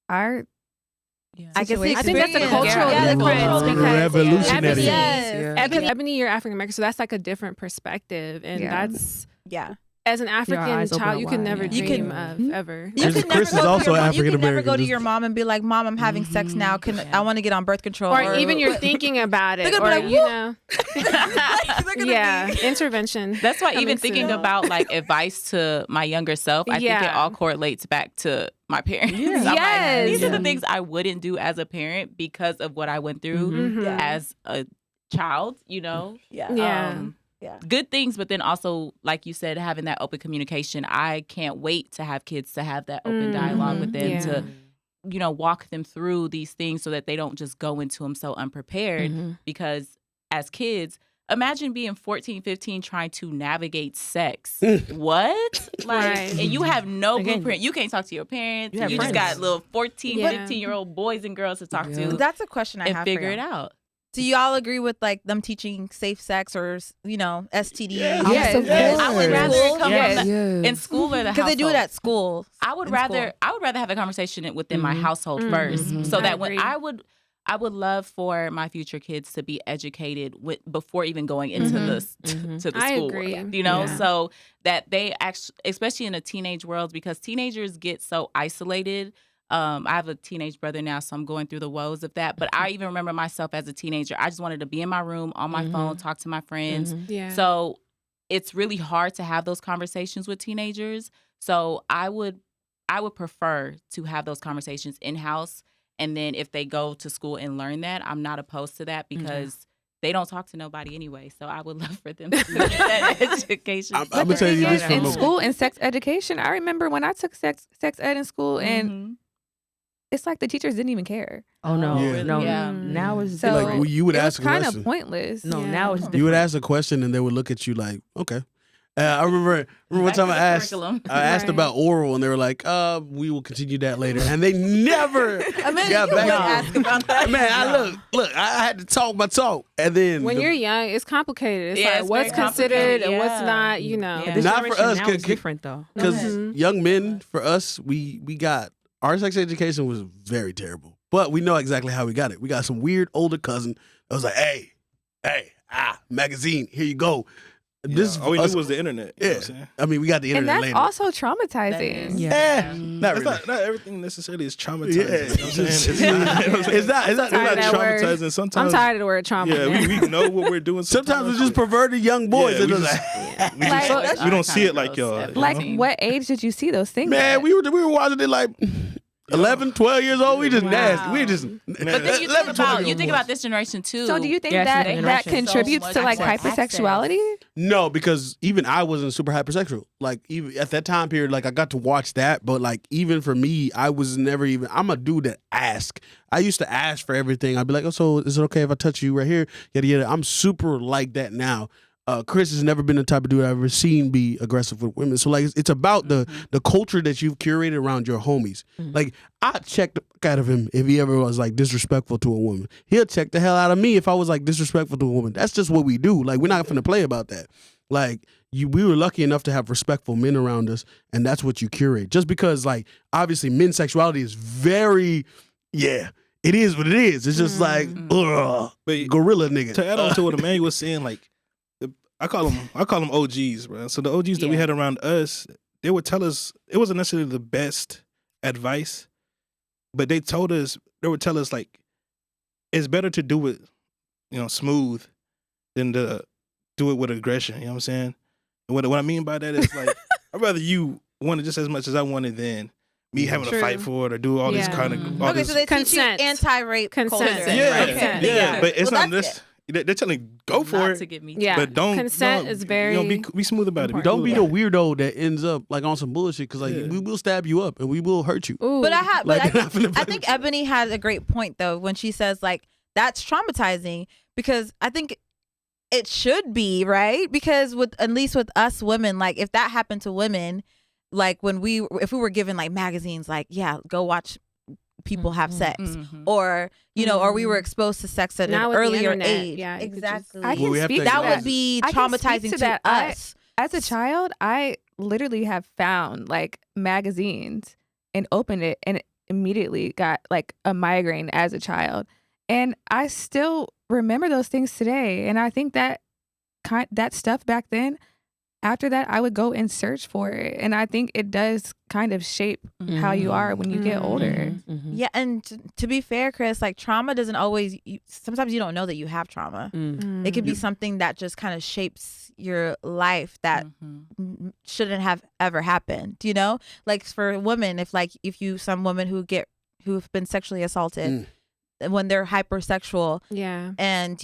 Speaker 4: I guess
Speaker 2: I think that's a cultural
Speaker 1: Yeah, the
Speaker 2: difference
Speaker 1: cultural
Speaker 2: because
Speaker 7: Revolutionary.
Speaker 2: Ebony, you're African American, so that's like a different perspective, and that's as an African
Speaker 6: eyes open
Speaker 2: child,
Speaker 6: up
Speaker 2: you can
Speaker 6: wide.
Speaker 2: never
Speaker 1: You
Speaker 2: dream
Speaker 1: can-
Speaker 2: of ever.
Speaker 1: You can
Speaker 7: Chris
Speaker 1: never
Speaker 7: is
Speaker 1: go
Speaker 7: also
Speaker 1: to your mom. You
Speaker 7: African
Speaker 1: can never go to
Speaker 7: American.
Speaker 1: your mom and be like, Mom, I'm having sex now. I want to get on birth control.
Speaker 2: Or even you're thinking about it,
Speaker 1: They're
Speaker 2: or
Speaker 1: gonna be like,
Speaker 2: intervention.
Speaker 5: That's why even
Speaker 2: coming
Speaker 5: thinking
Speaker 2: soon.
Speaker 5: about like advice to my younger self, I think it all correlates back to my parents.
Speaker 6: Yeah.
Speaker 5: I'm like, these are the
Speaker 6: Yeah.
Speaker 5: things I wouldn't do as a parent because of what I went through as a child, good things, but then also, like you said, having that open communication. I can't wait to have kids to have that open dialogue with them to, walk them through these things so that they don't just go into them so unprepared. Because as kids, imagine being 14, 15, trying to navigate sex. What?
Speaker 2: Right.
Speaker 5: And you have no
Speaker 6: Again,
Speaker 5: blueprint. You can't talk to your parents.
Speaker 6: you have
Speaker 5: You just
Speaker 6: friends.
Speaker 5: got little 14,
Speaker 2: Yeah.
Speaker 5: 15-year-old boys and girls to talk to
Speaker 1: That's a question I
Speaker 5: and
Speaker 1: have
Speaker 5: figure
Speaker 1: for
Speaker 5: it
Speaker 1: y'all.
Speaker 5: out.
Speaker 1: Do y'all agree with like them teaching safe sex or STDs?
Speaker 4: Yes.
Speaker 5: I would rather it come
Speaker 4: Yes.
Speaker 5: from in school or the
Speaker 1: Because they do it
Speaker 5: household.
Speaker 1: at school.
Speaker 5: I would
Speaker 1: in
Speaker 5: rather
Speaker 1: school.
Speaker 5: have a conversation within my household first, so
Speaker 2: I
Speaker 5: that when
Speaker 2: agree.
Speaker 5: I would love for my future kids to be educated before even going into this to the
Speaker 2: I
Speaker 5: school
Speaker 2: agree.
Speaker 5: world, so that they actually, especially in a teenage world, because teenagers get so isolated. I have a teenage brother now, so I'm going through the woes of that. But I even remember myself as a teenager. I just wanted to be in my room on my phone, talk to my friends.
Speaker 2: Yeah.
Speaker 5: So it's really hard to have those conversations with teenagers. So I would prefer to have those conversations in-house. And then if they go to school and learn that, I'm not opposed to that because they don't talk to nobody anyway. So I would love for them to get that education.
Speaker 7: I'm gonna tell you this
Speaker 4: in
Speaker 7: from
Speaker 4: school in sex education, I remember when I took sex ed in school, and it's like the teachers didn't even care.
Speaker 6: Oh no,
Speaker 7: Yeah.
Speaker 6: no.
Speaker 5: Yeah.
Speaker 6: Now it's
Speaker 4: So
Speaker 6: different.
Speaker 7: you would
Speaker 4: it
Speaker 7: ask
Speaker 4: was
Speaker 7: a
Speaker 4: kind
Speaker 7: question.
Speaker 4: of pointless.
Speaker 6: No,
Speaker 2: Yeah.
Speaker 6: now it's different.
Speaker 7: You would ask a question and they would look at you like, okay. I remember one time I asked
Speaker 2: Right.
Speaker 7: about oral and they were like, we will continue that later. And they never
Speaker 1: I mean,
Speaker 7: got
Speaker 1: you
Speaker 7: back
Speaker 1: would
Speaker 7: to me.
Speaker 1: ask about that.
Speaker 7: Man, I had to talk my talk. And then
Speaker 2: When you're young, it's complicated. It's
Speaker 5: Yeah,
Speaker 2: like
Speaker 5: it's
Speaker 2: what's
Speaker 5: very
Speaker 2: considered and what's
Speaker 5: complicated.
Speaker 2: not,
Speaker 5: Yeah.
Speaker 6: This
Speaker 7: Not for
Speaker 6: generation
Speaker 7: us,
Speaker 6: now
Speaker 7: 'cause-
Speaker 6: is different though.
Speaker 7: because young men, for us, we got our sex education was very terrible. But we know exactly how we got it. We got some weird older cousin that was like, hey, magazine, here you go. This
Speaker 3: all we
Speaker 7: us-
Speaker 3: knew was the internet. You know what I'm saying?
Speaker 7: I mean, we got the
Speaker 4: And
Speaker 7: internet
Speaker 4: that's
Speaker 7: later.
Speaker 4: also traumatizing.
Speaker 7: Not
Speaker 3: It's
Speaker 7: really.
Speaker 3: not everything necessarily is traumatizing.
Speaker 7: Yeah.
Speaker 3: You know what I'm saying? It's not,
Speaker 7: It's not
Speaker 3: it's not
Speaker 2: tired of that word.
Speaker 3: traumatizing.
Speaker 2: I'm
Speaker 3: Sometimes,
Speaker 2: tired of the word trauma.
Speaker 3: yeah, we know what we're doing.
Speaker 7: Sometimes it's just perverted young boys.
Speaker 3: Yeah,
Speaker 7: that
Speaker 3: we
Speaker 7: just
Speaker 3: just-
Speaker 7: like,
Speaker 3: we don't see it like y'all.
Speaker 4: Like,
Speaker 5: Mhm.
Speaker 4: what age did you see those things?
Speaker 7: man,
Speaker 4: at?
Speaker 7: we were watching it like 11, 12 years old. We just
Speaker 2: Wow.
Speaker 7: nasty. We just.
Speaker 5: But then you think about this generation too.
Speaker 4: So do you think
Speaker 6: Yeah,
Speaker 4: that
Speaker 6: it's
Speaker 4: that
Speaker 6: generation.
Speaker 4: contributes
Speaker 5: So
Speaker 4: to like
Speaker 5: much
Speaker 4: hypersexuality?
Speaker 7: No, because even I wasn't super hypersexual. Like even at that time period, like I got to watch that, but like even for me, I was never even. I'm a dude that ask. I used to ask for everything. I'd be like, oh, so is it okay if I touch you right here? Yada yada. I'm super like that now. Chris has never been the type of dude I've ever seen be aggressive with women. So like it's about the culture that you've curated around your homies. Like I check the fuck out of him if he ever was like disrespectful to a woman. He'll check the hell out of me if I was like disrespectful to a woman. That's just what we do. Like we're not finna play about that. Like we were lucky enough to have respectful men around us, and that's what you curate. Just because like obviously men's sexuality is very it is what it is. It's just like gorilla nigga.
Speaker 3: To add on to what Emmanuel was saying, like I call them OGs, bro. So the OGs that we had around us, they would tell us it wasn't necessarily the best advice, but they would tell us like it's better to do it, smooth than to do it with aggression. You know what I'm saying? And what I mean by that is like I'd rather you want it just as much as I wanted than me having to fight for it or do all this kind of
Speaker 1: so they teach you anti-rape culture.
Speaker 3: Yeah. But it's not this. They're telling you, go for it.
Speaker 5: To get me
Speaker 3: but don't
Speaker 2: consent is very
Speaker 3: be smooth about it.
Speaker 7: Don't be the weirdo that ends up like on some bullshit because like we will stab you up and we will hurt you.
Speaker 1: But I think Ebony has a great point though when she says like that's traumatizing because I think it should be, right? Because at least with us women, like if that happened to women, like if we were given like magazines, like go watch people have sex, or or we were exposed to sex at an earlier age.
Speaker 2: Yeah,
Speaker 1: exactly.
Speaker 4: I can speak
Speaker 1: that would be traumatizing to us.
Speaker 4: As a child, I literally have found like magazines and opened it and immediately got like a migraine as a child, and I still remember those things today. And I think that that stuff back then. After that, I would go and search for it. And I think it does kind of shape how you are when you get older.
Speaker 1: Yeah, and to be fair, Chris, like trauma doesn't always, sometimes you don't know that you have trauma. It could be something that just kind of shapes your life that shouldn't have ever happened, Like for women, if you, some women who've been sexually assaulted, when they're hypersexual and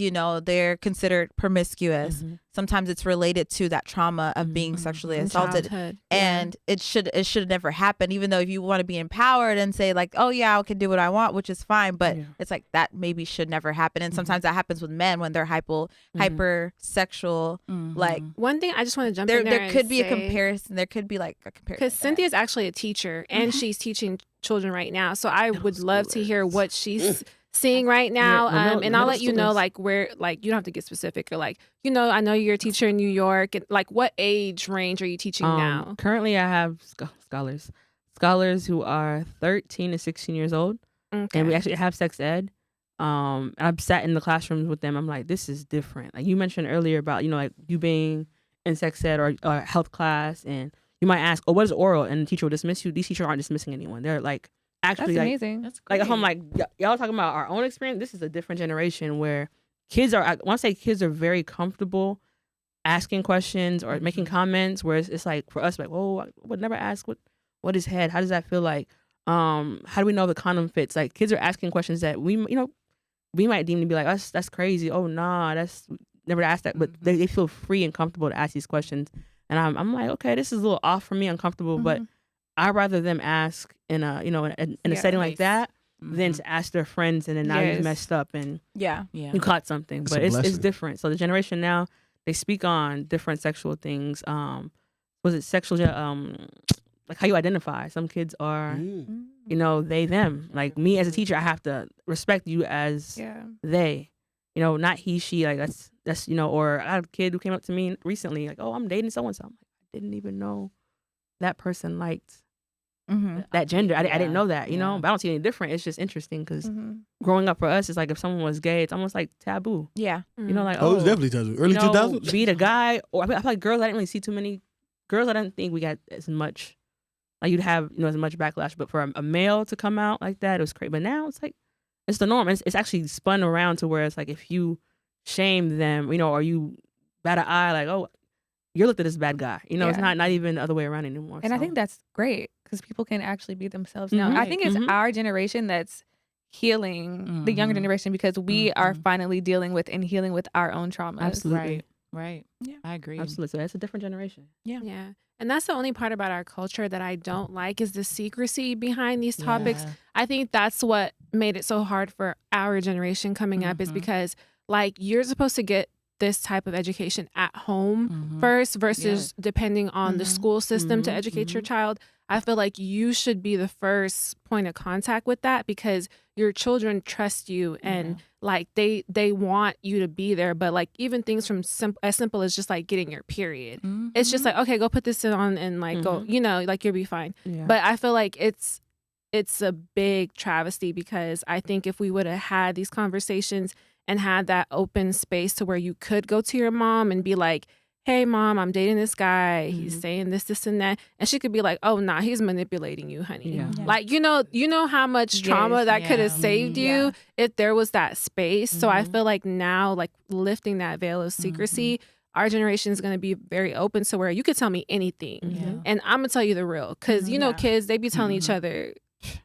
Speaker 1: they're considered promiscuous, sometimes it's related to that trauma of being sexually assaulted, and it should never happen. Even though if you want to be empowered and say like, oh yeah, I can do what I want, which is fine, but it's like that maybe should never happen. And sometimes that happens with men when they're hypersexual. Like
Speaker 2: one thing I just want to jump in
Speaker 1: there could be a comparison. There could be like a comparison
Speaker 2: because Cynthia's actually a teacher and she's teaching children right now, so I would love to hear what she's seeing right now. And I'll let you know like where, like you don't have to get specific or like I know you're a teacher in New York, and like what age range are you teaching now?
Speaker 6: Currently I have scholars who are 13 to 16 years old, and we actually have sex ed. I've sat in the classrooms with them. I'm like, this is different. Like you mentioned earlier about like you being in sex ed or health class, and you might ask, oh, what is oral? And the teacher will dismiss you. These teachers aren't dismissing anyone. They're like, actually,
Speaker 4: that's amazing.
Speaker 6: That's great. Like, if I'm like, y'all talking about our own experience, this is a different generation where kids are, I want to say kids are very comfortable asking questions or making comments, whereas it's like, for us, like, whoa, I would never ask what is head? How does that feel like? How do we know the condom fits? Like, kids are asking questions that we might deem to be like, that's crazy. Oh, nah, that's never asked that. But they feel free and comfortable to ask these questions. And I'm like, okay, this is a little off for me, uncomfortable, but I'd rather them ask in a in a setting like that than to ask their friends and then now you've messed up and you caught something. But it's different. So the generation now, they speak on different sexual things. Was it sexual? Like how you identify. Some kids are, they, them. Like me as a teacher, I have to respect you as they. Not he, she. Like that's or I had a kid who came up to me recently, like, oh, I'm dating so and so. I'm like, I didn't even know that person liked that gender. I didn't know that, but I don't see any different. It's just interesting because growing up for us, it's like if someone was gay, it's almost like taboo.
Speaker 1: Yeah.
Speaker 6: Like,
Speaker 7: it was definitely taboo. Early 2000s?
Speaker 6: Be the guy. Or I feel like girls, I didn't really see too many girls. I didn't think we got as much, like you'd have, as much backlash. But for a male to come out like that, it was crazy. But now it's like, it's the norm. It's actually spun around to where it's like if you shame them, or you bat an eye, like, oh, you're looked at as a bad guy. It's not even the other way around anymore.
Speaker 4: And I think that's great because people can actually be themselves now. I think it's our generation that's healing the younger generation because we are finally dealing with and healing with our own traumas.
Speaker 5: Absolutely. Right. Yeah. I agree.
Speaker 6: Absolutely. So that's a different generation.
Speaker 2: Yeah. And that's the only part about our culture that I don't like is the secrecy behind these topics. I think that's what made it so hard for our generation coming up is because like you're supposed to get this type of education at home first versus depending on the school system to educate your child. I feel like you should be the first point of contact with that because your children trust you and like they want you to be there. But like even things from as simple as just like getting your period, it's just like, okay, go put this on and like go, you know, like you'll be fine. Yeah. But I feel like it's a big travesty because I think if we would have had these conversations and had that open space to where you could go to your mom and be like, hey, mom, I'm dating this guy. He's saying this, this, and that. And she could be like, oh, nah, he's manipulating you, honey. Yeah. Like, you know how much trauma that could have saved you if there was that space. So I feel like now, like lifting that veil of secrecy, our generation is going to be very open to where you could tell me anything. And I'm going to tell you the real. Because, you know, kids, they be telling each other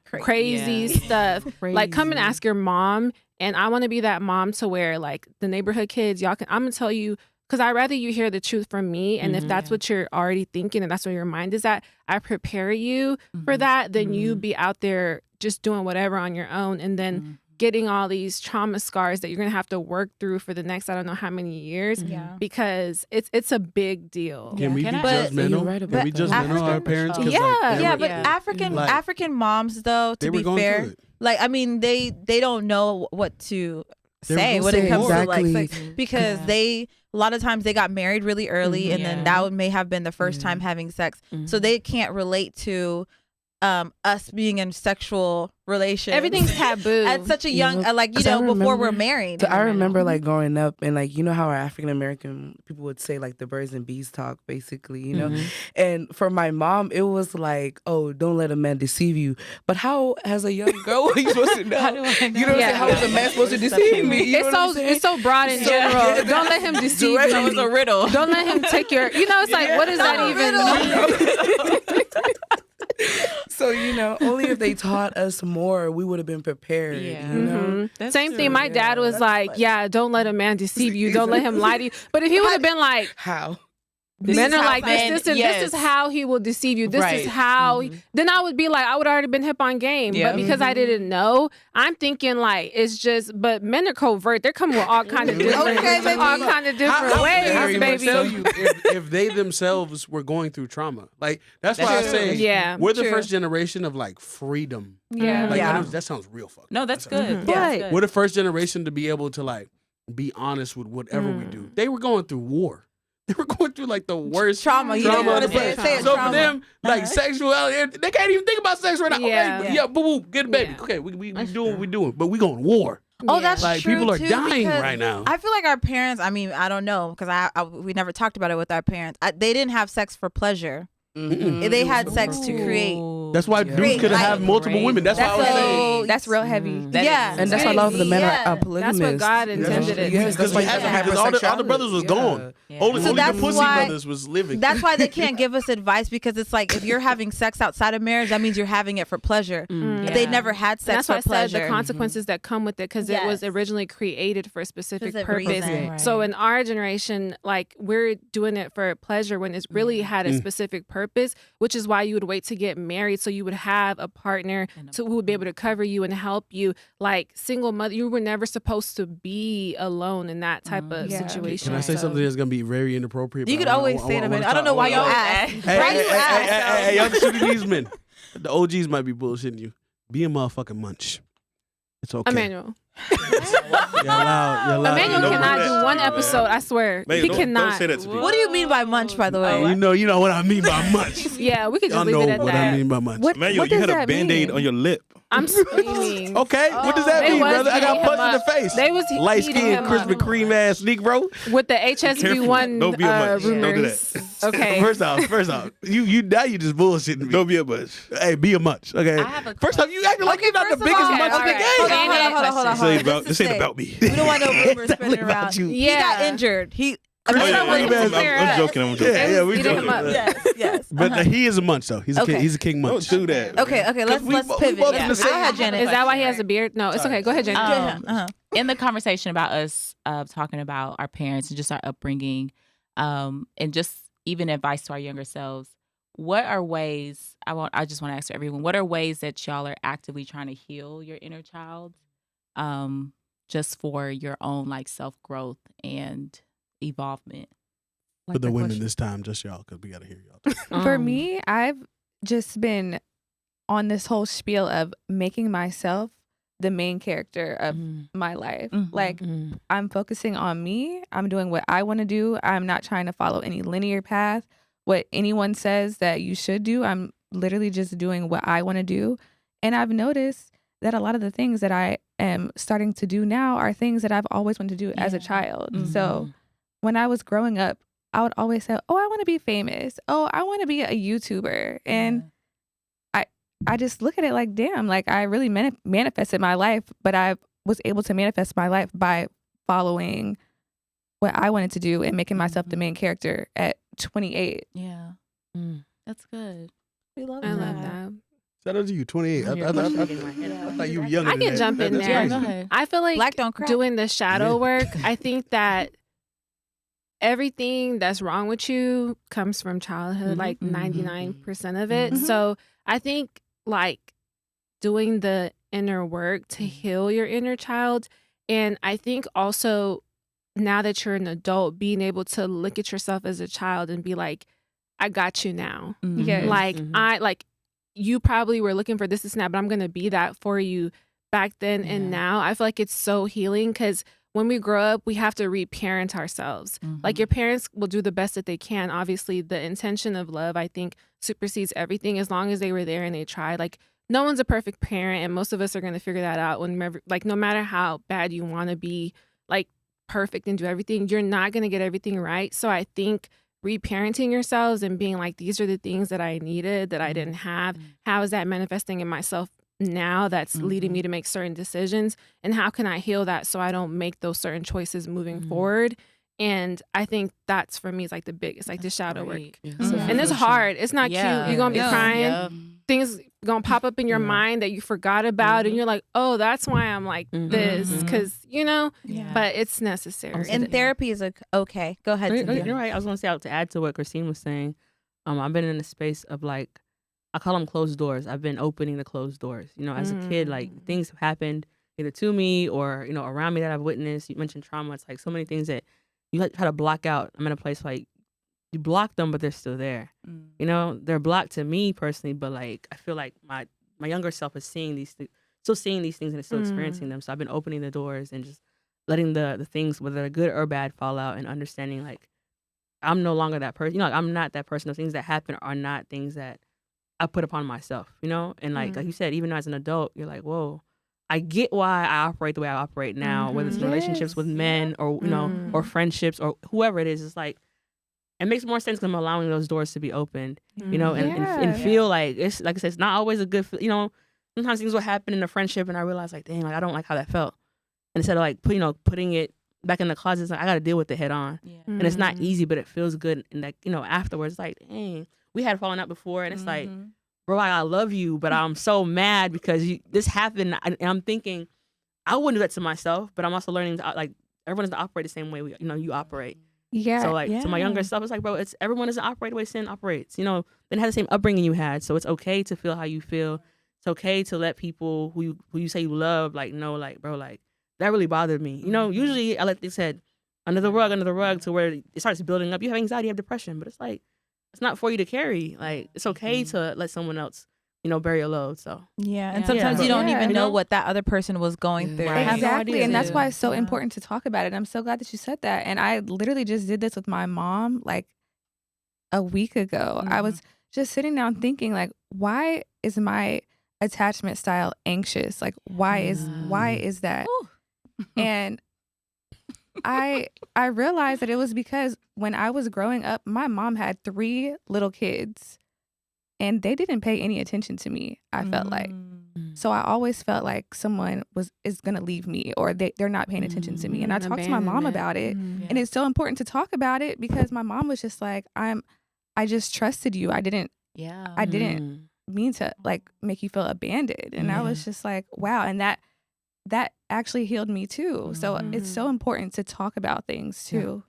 Speaker 2: crazy stuff. Like, come and ask your mom. And I want to be that mom to where, like, the neighborhood kids, I'm going to tell you, because I'd rather you hear the truth from me. And if that's what you're already thinking and that's where your mind is at, I prepare you for that, than you be out there just doing whatever on your own and then getting all these trauma scars that you're going to have to work through for the next, I don't know how many years, because it's a big deal.
Speaker 7: Can we be judgmental? Can we judgmental our parents?
Speaker 1: But African moms, though, to be fair, like, I mean, they don't know what to say when it comes to like sex, because a lot of times they got married really early and then that may have been the first time having sex, so they can't relate to us being in sexual relations.
Speaker 2: Everything's taboo
Speaker 1: at such a young before we're married.
Speaker 8: So I remember like growing up and like, you know how our African American people would say like the birds and bees talk, basically, you know. And for my mom, it was like, oh, don't let a man deceive you. But how, as a young girl, what are you supposed to know? How do I know? You know what I'm saying? How is a man supposed to deceive me? You know
Speaker 2: it's so broad and general. Don't let him deceive you.
Speaker 5: It's a riddle.
Speaker 2: Don't let him take your, you know, it's like, what does that even mean?
Speaker 8: So, you know, only if they taught us more, we would have been prepared.
Speaker 5: Yeah.
Speaker 8: You know?
Speaker 2: Same thing. My dad was like, don't let a man deceive you. Don't let him lie to you. But if he would have been like,
Speaker 8: how?
Speaker 2: Men are like this is how he will deceive you. This is how. Then I would be like, I would already been hip on game. But because I didn't know, I'm thinking like it's just. But men are covert. They're coming with all kind of different, ways, baby.
Speaker 7: Tell you if they themselves were going through trauma, like that's why I say, we're the first generation of like freedom. That sounds real fucked.
Speaker 5: No, that's good.
Speaker 7: But we're the first generation to be able to like be honest with whatever we do. They were going through war. They were going through like the worst trauma. So for them, like sexuality, they can't even think about sex right now. Boo boo, get a baby. Okay, we doing what we doing, but we going to war.
Speaker 1: Oh, that's
Speaker 7: like
Speaker 1: true.
Speaker 7: People are
Speaker 1: too,
Speaker 7: dying right now.
Speaker 1: I feel like our parents. I mean, I don't know because we never talked about it with our parents. They didn't have sex for pleasure. They had sex to create.
Speaker 7: That's why dudes could have multiple women. That's why I was saying.
Speaker 4: That's real heavy.
Speaker 8: And that's why a lot of the men are polygamous.
Speaker 2: That's what God intended it.
Speaker 7: Yes, because all the brothers was gone. Only the pussy brothers was living.
Speaker 1: That's why they can't give us advice, because it's like if you're having sex outside of marriage, that means you're having it for pleasure. They never had sex for pleasure.
Speaker 2: That's why I said the consequences that come with it, because it was originally created for a specific purpose. Right. So in our generation, like we're doing it for pleasure when it's really had a specific purpose, which is why you would wait to get married, so you would have a partner who would be able to cover you and help you. Like single mother, you were never supposed to be alone in that type of situation.
Speaker 7: Can I say something that's gonna be very inappropriate?
Speaker 1: You could always say it. I don't know why you ask.
Speaker 7: Hey, y'all shooting these men. The OGs might be bullshitting you. Be a motherfucking munch. It's okay.
Speaker 2: Emmanuel.
Speaker 7: You're allowed.
Speaker 2: Emmanuel cannot do one episode. I swear, he cannot.
Speaker 3: Don't say that to people.
Speaker 1: What do you mean by munch, by the way?
Speaker 7: You know what I mean by munch.
Speaker 2: Yeah, we could just leave
Speaker 7: know
Speaker 2: it at
Speaker 7: what
Speaker 2: that.
Speaker 7: I mean by munch.
Speaker 3: Emmanuel, you had a Band-Aid on your lip.
Speaker 2: I'm screaming.
Speaker 7: Okay, what does that mean, brother? I got punched in the face.
Speaker 2: They was
Speaker 7: light skinned, Krispy Kreme ass Negro
Speaker 2: with the HSV1
Speaker 3: Don't be a munch.
Speaker 2: rumors.
Speaker 3: Don't do that.
Speaker 2: Okay.
Speaker 7: First off, you now you just bullshitting me.
Speaker 3: Don't be a munch.
Speaker 7: Hey, be a munch. Okay. First off, you acting like you're not the biggest munch in the game.
Speaker 1: Hold on.
Speaker 3: This ain't about me.
Speaker 1: We don't want no rumors spinning around. He got injured.
Speaker 3: I'm joking.
Speaker 7: Yeah, we
Speaker 2: joking.
Speaker 1: Yes.
Speaker 7: But he is a munch though. He's a king munch.
Speaker 3: Don't do that.
Speaker 1: Okay. Let's pivot.
Speaker 7: I had
Speaker 1: Janet.
Speaker 2: Is that why he has a beard? No, it's okay. Go ahead, Janet.
Speaker 5: In the conversation about us talking about our parents and just our upbringing, and just even advice to our younger selves, what are ways? I just want to ask everyone, what are ways that y'all are actively trying to heal your inner child, just for your own like self growth and evolvement?
Speaker 7: For the women this time, just y'all, because we got to hear y'all.
Speaker 4: For me, I've just been on this whole spiel of making myself the main character of my life. Like, I'm focusing on me. I'm doing what I want to do. I'm not trying to follow any linear path. What anyone says that you should do, I'm literally just doing what I want to do. And I've noticed that a lot of the things that I am starting to do now are things that I've always wanted to do as a child. So when I was growing up, I would always say, oh, I want to be famous. Oh, I want to be a YouTuber. And I just look at it like, damn, like I really manifested my life, but I was able to manifest my life by following what I wanted to do and making myself the main character at 28.
Speaker 5: Yeah. That's good.
Speaker 1: We love
Speaker 2: I
Speaker 1: that.
Speaker 2: love that.
Speaker 7: Shout out to you, 28. I thought you were younger
Speaker 2: I
Speaker 7: than
Speaker 2: can
Speaker 7: that.
Speaker 2: jump in
Speaker 7: That's
Speaker 2: there.
Speaker 7: crazy.
Speaker 5: Go ahead.
Speaker 2: I feel like
Speaker 1: Black don't crack.
Speaker 2: doing the shadow work, I think that everything that's wrong with you comes from childhood, like 99% of it. So I think like doing the inner work to heal your inner child. And I think also now that you're an adult, being able to look at yourself as a child and be like, I got you now.
Speaker 4: Yes.
Speaker 2: Like you probably were looking for this and that, but I'm going to be that for you back then and now. I feel like it's so healing because when we grow up, we have to reparent ourselves. Like your parents will do the best that they can. Obviously, the intention of love, I think, supersedes everything as long as they were there and they tried. Like no one's a perfect parent, and most of us are going to figure that out whenever, like no matter how bad you want to be, like perfect and do everything, you're not going to get everything right. So I think reparenting yourselves and being like, these are the things that I needed that I didn't have. How is that manifesting in myself now that's leading me to make certain decisions? And how can I heal that so I don't make those certain choices moving forward? And I think that's for me is like the biggest, like the shadow work. And it's hard. It's not cute. You're going to be crying. Things going to pop up in your mind that you forgot about. And you're like, oh, that's why I'm like this. Because, you know, but it's necessary.
Speaker 1: And therapy is okay. Go ahead.
Speaker 6: You're right. I was going to say, to add to what Christine was saying, I've been in a space of like, I call them closed doors. I've been opening the closed doors. You know, as a kid, like things have happened either to me or, you know, around me that I've witnessed. You mentioned trauma. It's like so many things that you try to block out. I'm in a place like you block them, but they're still there. You know, they're blocked to me personally, but like I feel like my younger self is seeing these still seeing these things and is still experiencing them. So I've been opening the doors and just letting the things, whether they're good or bad, fall out and understanding like I'm no longer that person. You know, like, I'm not that person. The things that happen are not things that I put upon myself, you know? And like you said, even as an adult, you're like, whoa, I get why I operate the way I operate now, whether it's relationships with men or, you know, or friendships or whoever it is. It's like, it makes more sense because I'm allowing those doors to be opened, you know, and feel like, it's like I said, it's not always a good, you know, sometimes things will happen in a friendship and I realize like, dang, like I don't like how that felt. And instead of like, putting it back in the closet, it's like, I got to deal with it head on. And it's not easy, but it feels good. And like, you know, afterwards, like, dang, we had fallen out before and it's like, bro, I love you, but I'm so mad because this happened. And I'm thinking, I wouldn't do that to myself, but I'm also learning to, like, everyone doesn't operate the same way you operate.
Speaker 4: Yeah.
Speaker 6: So like to my younger self, it's like, bro, everyone doesn't operate the way sin operates. You know, they didn't have the same upbringing you had, so it's okay to feel how you feel. It's okay to let people who you say you love, like, know, like, bro, like that really bothered me. You know, usually I let this head under the rug to where it starts building up. You have anxiety, you have depression, but it's like it's not for you to carry. Like it's okay to let someone else, you know, bear your load. So
Speaker 1: and sometimes you don't even know what that other person was going through.
Speaker 4: Exactly. And that's why it's so important to talk about it. I'm so glad that you said that. And I literally just did this with my mom like a week ago. I was just sitting down thinking like, why is my attachment style anxious? Like why is that? And I realized that it was because when I was growing up, my mom had 3 little kids and they didn't pay any attention to me, I felt like. So I always felt like someone is going to leave me or they're not paying attention to me. And I talked to my mom about it. And it's so important to talk about it because my mom was just like, I just trusted you. I didn't mean to like make you feel abandoned. And I was just like, wow. And that actually healed me too. So it's so important to talk about things too.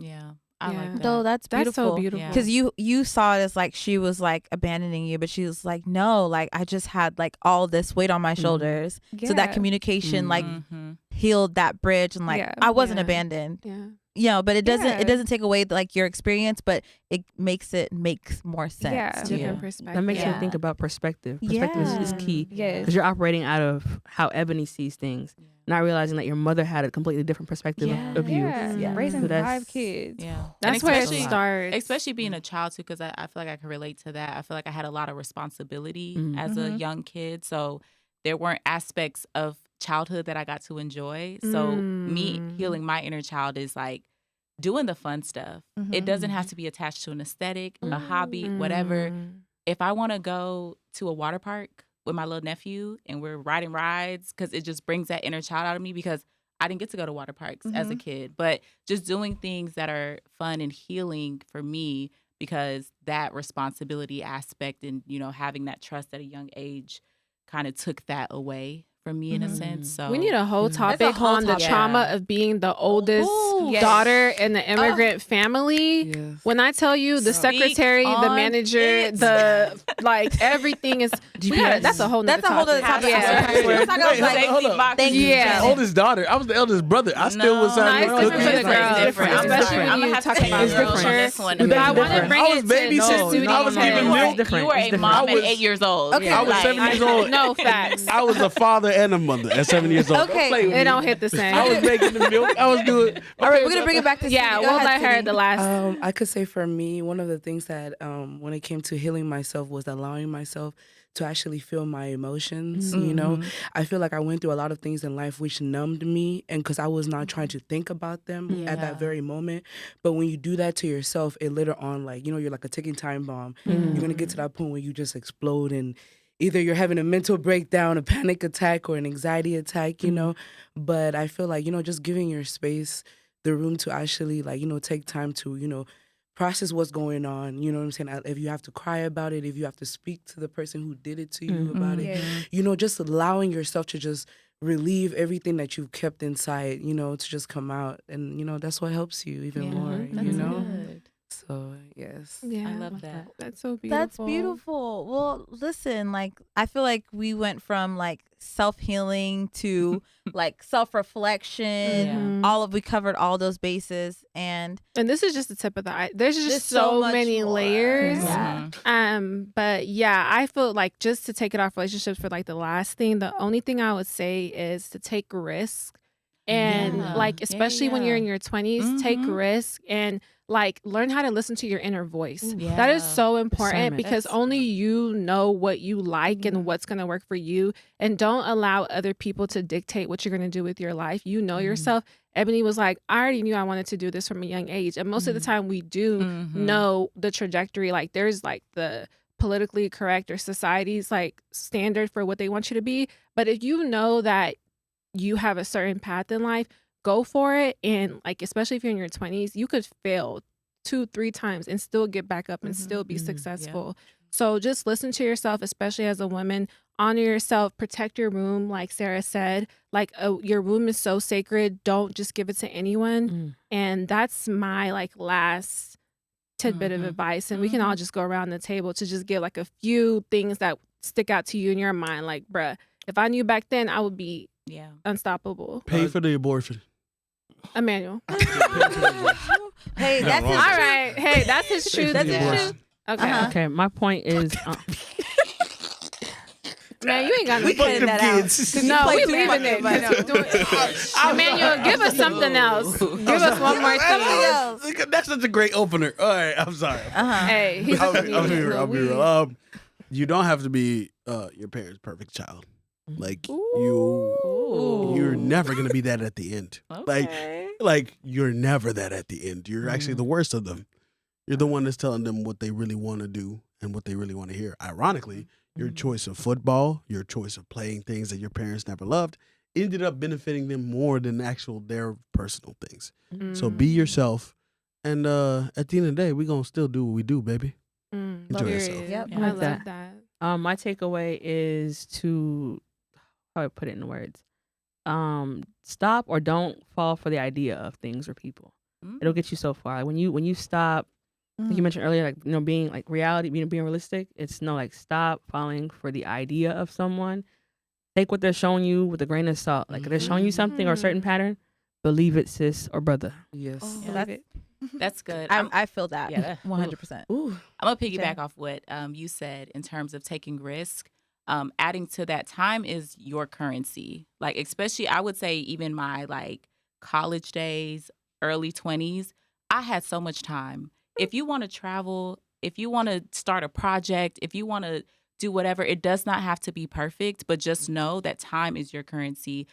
Speaker 5: I like that.
Speaker 1: Though that's beautiful.
Speaker 2: That's so beautiful.
Speaker 1: Because you saw it as like she was like abandoning you, but she was like, no, like I just had like all this weight on my shoulders. So that communication like healed that bridge and like I wasn't abandoned. but it doesn't take away like your experience, but it makes more sense.
Speaker 4: Yeah.
Speaker 2: Different perspective.
Speaker 6: That makes me think about perspective. Perspective is key.
Speaker 4: Yes.
Speaker 6: Because you're operating out of how Ebony sees things, not realizing that your mother had a completely different perspective of you.
Speaker 4: Yeah. Raising
Speaker 6: So
Speaker 4: 5 kids.
Speaker 5: Yeah.
Speaker 2: That's where it starts.
Speaker 5: Especially being a child too, because I feel like I can relate to that. I feel like I had a lot of responsibility as a young kid. So there weren't aspects of childhood that I got to enjoy. So me healing my inner child is like doing the fun stuff. It doesn't have to be attached to an aesthetic, a hobby, whatever. If I want to go to a water park with my little nephew and we're riding rides, because it just brings that inner child out of me, because I didn't get to go to water parks as a kid, but just doing things that are fun and healing for me, because that responsibility aspect and, having that trust at a young age kind of took that away from me in a sense. So
Speaker 2: we need a whole topic on the trauma of being the oldest daughter in the immigrant family. Yes. When I tell you the secretary, the manager, the everything is that's a whole nother topic.
Speaker 7: Yeah. Oldest daughter. I was the eldest brother. I still was
Speaker 2: different. Especially when you talk about this one. But I want to bring it to
Speaker 7: babysitting. I was giving milk.
Speaker 5: You were a mom at 8 years old.
Speaker 7: Okay. I was 7 years old.
Speaker 2: No facts.
Speaker 7: I was a father and a mother at 7 years old.
Speaker 2: Okay, it don't hit the same.
Speaker 7: I was making the milk. I was doing.
Speaker 1: All right, we're gonna bring it back to
Speaker 2: we'll let her the last.
Speaker 8: I could say for me, one of the things that when it came to healing myself was allowing myself to actually feel my emotions. I feel like I went through a lot of things in life which numbed me, and because I was not trying to think about them at that very moment. But when you do that to yourself, it later on, you're like a ticking time bomb. You're gonna get to that point where you just explode, and either you're having a mental breakdown, a panic attack, or an anxiety attack, But I feel like, just giving your space the room to actually, take time to, process what's going on. You know what I'm saying? If you have to cry about it, if you have to speak to the person who did it to you about it, just allowing yourself to just relieve everything that you've kept inside, to just come out. And, that's what helps you even more,
Speaker 5: Good.
Speaker 8: So, yes.
Speaker 2: Yeah,
Speaker 5: I love that.
Speaker 2: That's so beautiful.
Speaker 1: That's beautiful. Well, listen, I feel like we went from self-healing to self-reflection. We covered all those bases, and
Speaker 2: this is just the tip of the iceberg. There's just so many layers. But yeah, I feel like, just to take it off relationships for the last thing, the only thing I would say is to take risks. And especially when you're in your 20s, take risks and learn how to listen to your inner voice. That is so important, because only you know what you like and what's going to work for you. And don't allow other people to dictate what you're going to do with your life. You know yourself. Ebony was like, I already knew I wanted to do this from a young age. And most of the time we do know the trajectory. There's the politically correct or society's standard for what they want you to be. But if you know that you have a certain path in life, go for it. And especially if you're in your 20s, you could fail 2-3 times and still get back up and still be successful. So just listen to yourself, especially as a woman. Honor yourself, protect your womb, like Sarah said. Your womb is so sacred. Don't just give it to anyone. And that's my last tidbit of advice. And we can all just go around the table to just give a few things that stick out to you in your mind. Bruh, if I knew back then, I would be unstoppable.
Speaker 7: Pay for the abortion.
Speaker 2: Emmanuel.
Speaker 1: Hey, that's his
Speaker 2: all right. Hey, that's his truth. That's his truth. Okay.
Speaker 6: Okay, my point is...
Speaker 2: Man, you ain't got no
Speaker 1: cutting that out.
Speaker 2: No, we leaving it. Emmanuel, give us something else. Give us one more thing.
Speaker 7: That's such a great opener. All right, I'm sorry.
Speaker 2: Hey, he's
Speaker 7: I'll be real. You don't have to be your parents' perfect child. You're never gonna be that at the end. You're never that at the end. You're actually the worst of them. You're the one that's telling them what they really want to do and what they really want to hear. Ironically, your choice of football, your choice of playing things that your parents never loved, ended up benefiting them more than their personal things. So be yourself, and at the end of the day, we're gonna still do what we do, baby. Enjoy yourself.
Speaker 2: Yep, I love that.
Speaker 6: My takeaway is to, how do I put it in words? Stop or don't fall for the idea of things or people. It'll get you so far. When you stop, like you mentioned earlier, being reality, being realistic. It's stop falling for the idea of someone. Take what they're showing you with a grain of salt. If they're showing you something or a certain pattern, Believe it, sis or brother.
Speaker 8: Yes.
Speaker 1: That's,
Speaker 5: That's good.
Speaker 1: I feel that.
Speaker 5: Yeah.
Speaker 1: 100%.
Speaker 8: Ooh.
Speaker 5: I'm gonna piggyback off what you said in terms of taking risk. Adding to that, time is your currency. Like, especially, I would say even my like college days, early 20s, I had so much time. If you want to travel, if you want to start a project, if you want to do whatever, it does not have to be perfect, but just know that time is your currency.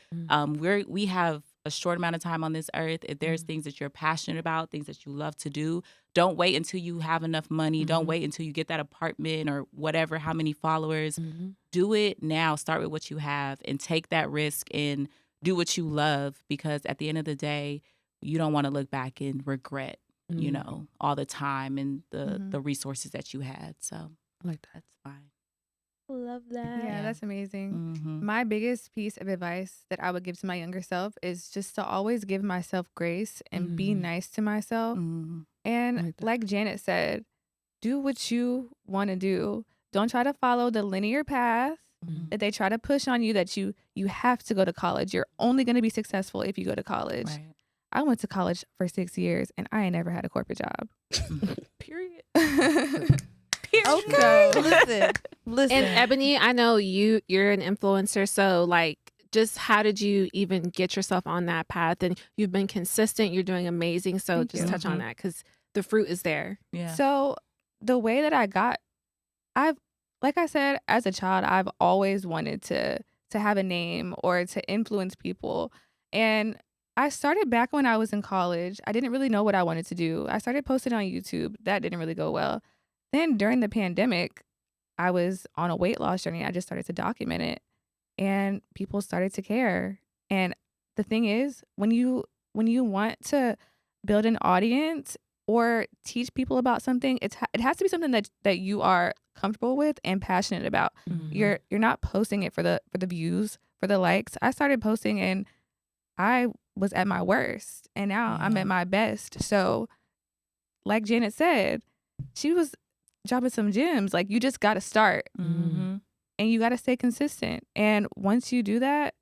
Speaker 5: We have a short amount of time on this earth. If there's things that you're passionate about, things that you love to do, don't wait until you have enough money. Don't wait until you get that apartment or whatever, how many followers. Do it now. Start with what you have and take that risk and do what you love, because at the end of the day, you don't want to look back and regret, you know, all the time and the resources that you had. So
Speaker 6: I like that.
Speaker 5: that's fine.
Speaker 1: Love that.
Speaker 4: Yeah, that's amazing.
Speaker 5: Mm-hmm.
Speaker 4: My biggest piece of advice that I would give to my younger self is just to always give myself grace and be nice to myself. And like Janet said, do what you want to do. Don't try to follow the linear path that they try to push on you, that you have to go to college. You're only going to be successful if you go to college.
Speaker 5: Right.
Speaker 4: I went to college for 6 years and I ain't never had a corporate job.
Speaker 5: Period.
Speaker 1: Okay. Listen.
Speaker 2: And Ebony, I know you're an influencer, so like, just how did you even get yourself on that path? And you've been consistent. You're doing amazing. So
Speaker 4: Thank
Speaker 2: just
Speaker 4: you.
Speaker 2: touch on that, because the fruit is there.
Speaker 5: Yeah.
Speaker 4: So the way that like I said, as a child, I've always wanted to have a name or to influence people. And I started back when I was in college. I didn't really know what I wanted to do. I started posting on YouTube. That didn't really go well. Then during the pandemic, I was on a weight loss journey. I just started to document it, and people started to care. And the thing is, when you want to build an audience or teach people about something, it has to be something that you are comfortable with and passionate about. You're not posting it for the views, for the likes. I started posting and I was at my worst, and now I'm at my best. So like Janet said, she was dropping some gems. Like, you just got to start and you got to stay consistent. And once you do that,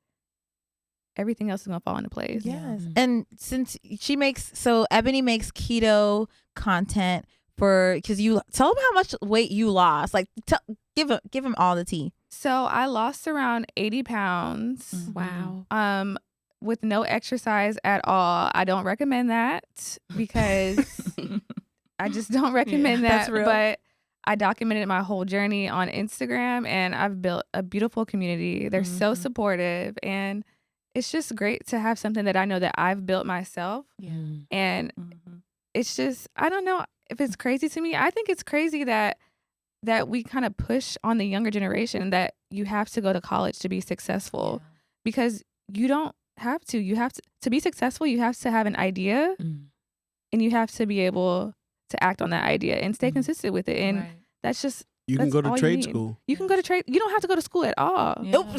Speaker 4: everything else is going to fall into place.
Speaker 1: Yes. And since Ebony makes keto content because you tell them how much weight you lost. Like, give him all the tea.
Speaker 4: So I lost around 80 pounds.
Speaker 2: Wow.
Speaker 4: With no exercise at all. I don't recommend that because I just don't recommend that.
Speaker 1: That's real.
Speaker 4: But I documented my whole journey on Instagram, and I've built a beautiful community. They're so supportive, and it's just great to have something that I know that I've built myself. And it's just, I don't know if it's crazy to me. I think it's crazy that we kind of push on the younger generation that you have to go to college to be successful, because you don't have to. You have to be successful. You have to have an idea, and you have to be able to act on that idea and stay consistent with it. And that's just,
Speaker 7: You can
Speaker 4: that's
Speaker 7: go to
Speaker 4: all
Speaker 7: trade
Speaker 4: you need.
Speaker 7: school.
Speaker 4: You can go to trade. You don't have to go to school at all.
Speaker 1: Nope.
Speaker 7: Oh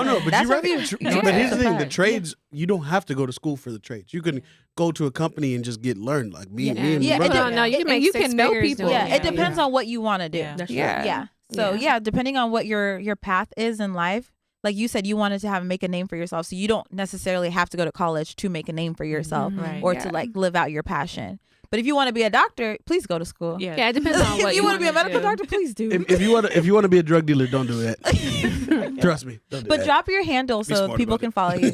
Speaker 7: no, but
Speaker 1: that's
Speaker 7: you right.
Speaker 1: what you-
Speaker 7: But here's the thing: the
Speaker 1: fact.
Speaker 7: trades, you don't have to go to school for the trades. You can go to a company and just get learned. Like me and
Speaker 1: Yeah,
Speaker 7: my
Speaker 1: it
Speaker 7: brother.
Speaker 2: No, you can
Speaker 4: And
Speaker 2: make
Speaker 4: you
Speaker 2: six
Speaker 4: can know
Speaker 2: figures
Speaker 4: people.
Speaker 2: doing
Speaker 1: Yeah,
Speaker 2: it.
Speaker 1: it depends on what you want to do.
Speaker 6: That's
Speaker 4: Yeah.
Speaker 1: Yeah. So depending on what your path is in life, like you said, you wanted to make a name for yourself. So you don't necessarily have to go to college to make a name for yourself
Speaker 5: Right.
Speaker 1: or to like live out your passion. But if you want to be a doctor, please go to school.
Speaker 2: Yeah, it depends on what
Speaker 1: If you want to be a medical
Speaker 2: do.
Speaker 1: doctor, please do.
Speaker 7: If you want to be a drug dealer, don't do that. Trust me. Don't do
Speaker 1: But
Speaker 7: that.
Speaker 1: drop your handle
Speaker 3: Be
Speaker 1: so
Speaker 3: smart
Speaker 1: people
Speaker 3: about
Speaker 1: can
Speaker 3: it.
Speaker 1: follow you.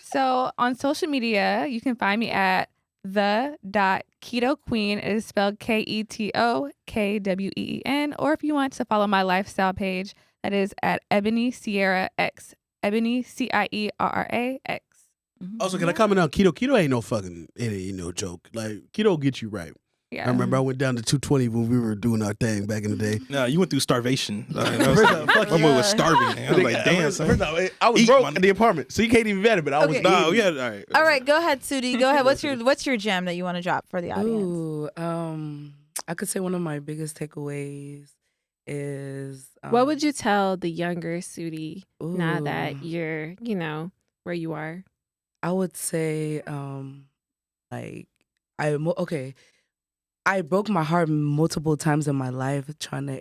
Speaker 4: So on social media, you can find me at the.ketoqueen. It is spelled KETOKWEEN. Or if you want to follow my lifestyle page, that is at Ebony Sierra X. Ebony CIERRA X.
Speaker 7: Also, can I comment on keto? Keto ain't no fucking, it ain't no joke. Like, keto will get you right.
Speaker 4: Yeah.
Speaker 7: I remember I went down to 220 when we were doing our thing back in the day.
Speaker 3: No, you went through starvation.
Speaker 7: First off, fuck
Speaker 3: My
Speaker 7: you.
Speaker 3: boy was starving. Man. I was like, damn, son.
Speaker 7: First off, I was
Speaker 3: Eat,
Speaker 7: broke
Speaker 3: man.
Speaker 7: in the apartment, so you can't even vet it. But I was
Speaker 1: Okay.
Speaker 3: No,
Speaker 7: eating.
Speaker 3: yeah, all right.
Speaker 1: All right, go ahead, Sudi. Go ahead. What's your gem that you want to drop for the audience?
Speaker 8: Ooh, I could say one of my biggest takeaways is
Speaker 2: What would you tell the younger Sudi now
Speaker 8: ooh,
Speaker 2: that you're, where you are?
Speaker 8: I would say, like, okay. I broke my heart multiple times in my life trying to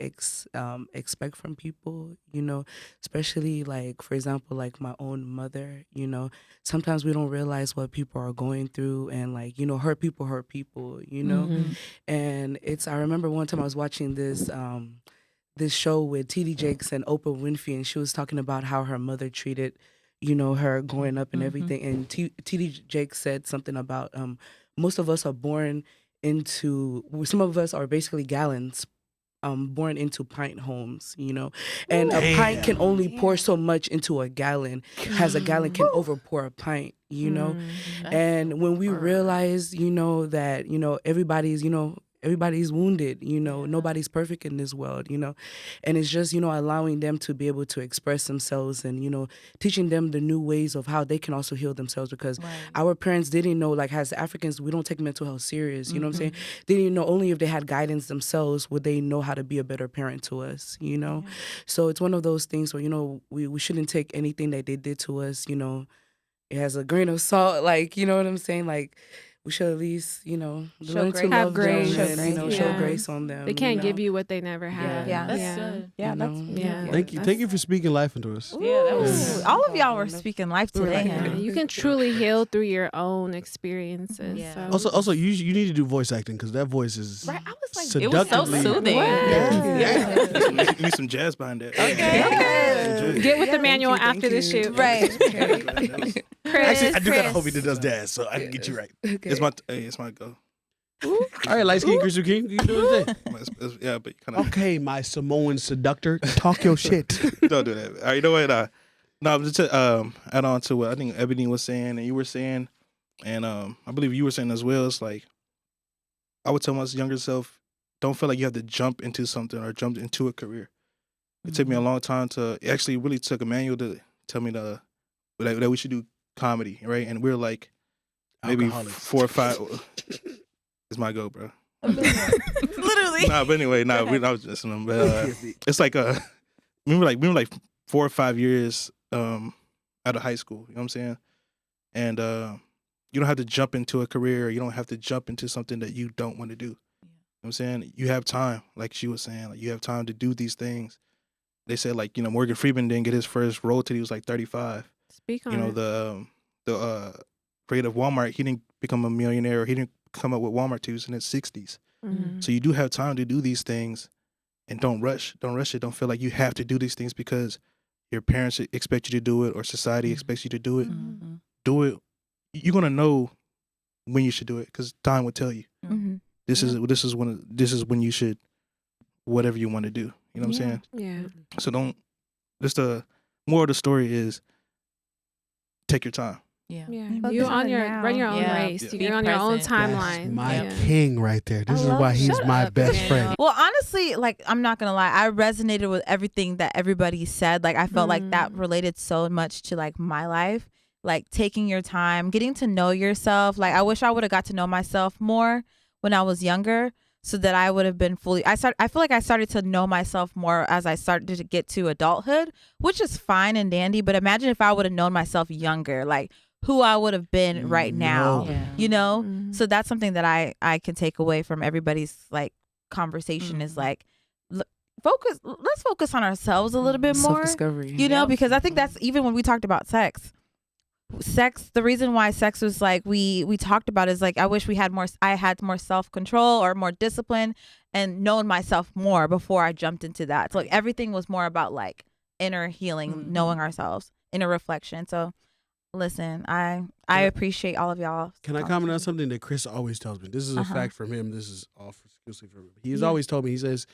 Speaker 8: expect from people, especially like, for example, like my own mother, sometimes we don't realize what people are going through and like, hurt people, and I remember one time I was watching this show with T.D. Jakes and Oprah Winfrey, and she was talking about how her mother treated, her growing up and everything. And T.D. Jakes said something about most of us are born into, some of us are basically gallons, born into pint homes, and a pint can only pour so much into a gallon, as a gallon can overpour a pint, and when we realize, that, everybody's wounded, nobody's perfect in this world, and it's just, allowing them to be able to express themselves and, teaching them the new ways of how they can also heal themselves, because our parents didn't know, like as Africans, we don't take mental health serious, you know what I'm saying? They didn't know, only if they had guidance themselves would they know how to be a better parent to us, So it's one of those things where, we shouldn't take anything that they did to us, it has a grain of salt, like, you know what I'm saying? Like, we should at least, learn to love
Speaker 2: grace.
Speaker 8: them and, show grace on them.
Speaker 2: They can't give you what they never had.
Speaker 1: Yeah.
Speaker 5: That's good.
Speaker 1: Yeah, that's
Speaker 7: Thank you for speaking life into us.
Speaker 5: Yeah, that was
Speaker 1: all of y'all were speaking life today.
Speaker 2: Yeah, you can truly heal through your own experiences.
Speaker 5: Yeah.
Speaker 2: So.
Speaker 7: Also, you need to do voice acting because that voice is
Speaker 1: Right, I was like,
Speaker 5: it was so
Speaker 7: seductively-
Speaker 5: soothing.
Speaker 3: Give me some jazz behind that.
Speaker 2: Okay. Get with the manual after the shoot.
Speaker 1: Right.
Speaker 2: Chris,
Speaker 7: Actually, I do got a homie that does jazz, so I can get you right.
Speaker 3: It's my go.
Speaker 7: All right, light skin Chris King, you can do it today.
Speaker 3: Yeah, but kind of
Speaker 7: Okay, my Samoan seductor, talk your shit.
Speaker 3: don't do that. All right, you know what? No, just to add on to what I think Ebony was saying and you were saying, and I believe you were saying as well. It's like I would tell my younger self, don't feel like you have to jump into something or jump into a career. It took me a long time to. It actually really took Emmanuel to tell me that we should do comedy, right? And we're like maybe
Speaker 7: Alcoholics.
Speaker 3: 4 or 5. It's my go, bro.
Speaker 1: Literally.
Speaker 3: Nah, but anyway, I was just but it's like we were like 4 or 5 years out of high school. You know what I'm saying? And you don't have to jump into a career. You don't have to jump into something that you don't want to do. You know what I'm saying? You have time, like she was saying. Like you have time to do these things. They said like Morgan Freeman didn't get his first role till he was like 35.
Speaker 2: Speak on it.
Speaker 3: The creator of Walmart, he didn't become a millionaire. He didn't come up with Walmart till he was in his 60s.
Speaker 2: Mm-hmm.
Speaker 3: So you do have time to do these things, and don't rush. Don't rush it. Don't feel like you have to do these things because your parents expect you to do it or society expects you to do it.
Speaker 5: Mm-hmm.
Speaker 3: Do it. You're gonna know when you should do it because time will tell you.
Speaker 1: Mm-hmm.
Speaker 3: This is when you should whatever you want to do. You know what I'm saying?
Speaker 2: Yeah.
Speaker 3: So don't. Just the moral of the story is take your time.
Speaker 5: Yeah.
Speaker 2: Yeah.
Speaker 4: Focus
Speaker 2: You
Speaker 4: on
Speaker 2: on
Speaker 4: it
Speaker 2: your
Speaker 4: now.
Speaker 2: run your own
Speaker 5: Yeah.
Speaker 2: race.
Speaker 3: Yeah.
Speaker 2: You're on your own
Speaker 5: Be
Speaker 2: timeline.
Speaker 7: That's my
Speaker 2: Yeah.
Speaker 7: king right there. This is
Speaker 1: love
Speaker 7: why
Speaker 1: it.
Speaker 7: he's
Speaker 1: Shut
Speaker 7: my
Speaker 1: up,
Speaker 7: best
Speaker 5: Daniel.
Speaker 7: friend.
Speaker 1: Well, honestly, like I'm not gonna lie, I resonated with everything that everybody said. Like I felt like that related so much to like my life. Like taking your time, getting to know yourself. Like I wish I would have got to know myself more when I was younger, so that I would have been fully. I feel like I started to know myself more as I started to get to adulthood, which is fine and dandy. But imagine if I would have known myself younger, like who I would have been right now.
Speaker 5: Yeah.
Speaker 1: You know.
Speaker 2: Mhm.
Speaker 1: So that's something that I can take away from everybody's like conversation is like let's focus on ourselves a little bit more,
Speaker 8: Self-discovery.
Speaker 1: you know,
Speaker 5: Yep.
Speaker 1: because I think that's even when we talked about sex, the reason why sex was like we talked about is like I wish I had more self-control or more discipline and known myself more before I jumped into that. So like everything was more about like inner healing, knowing ourselves, inner reflection. So listen, I appreciate all of y'all.
Speaker 7: Can I comment on something that Chris always tells me? This is a fact from him. This is all exclusively from him. He's always told me, he says,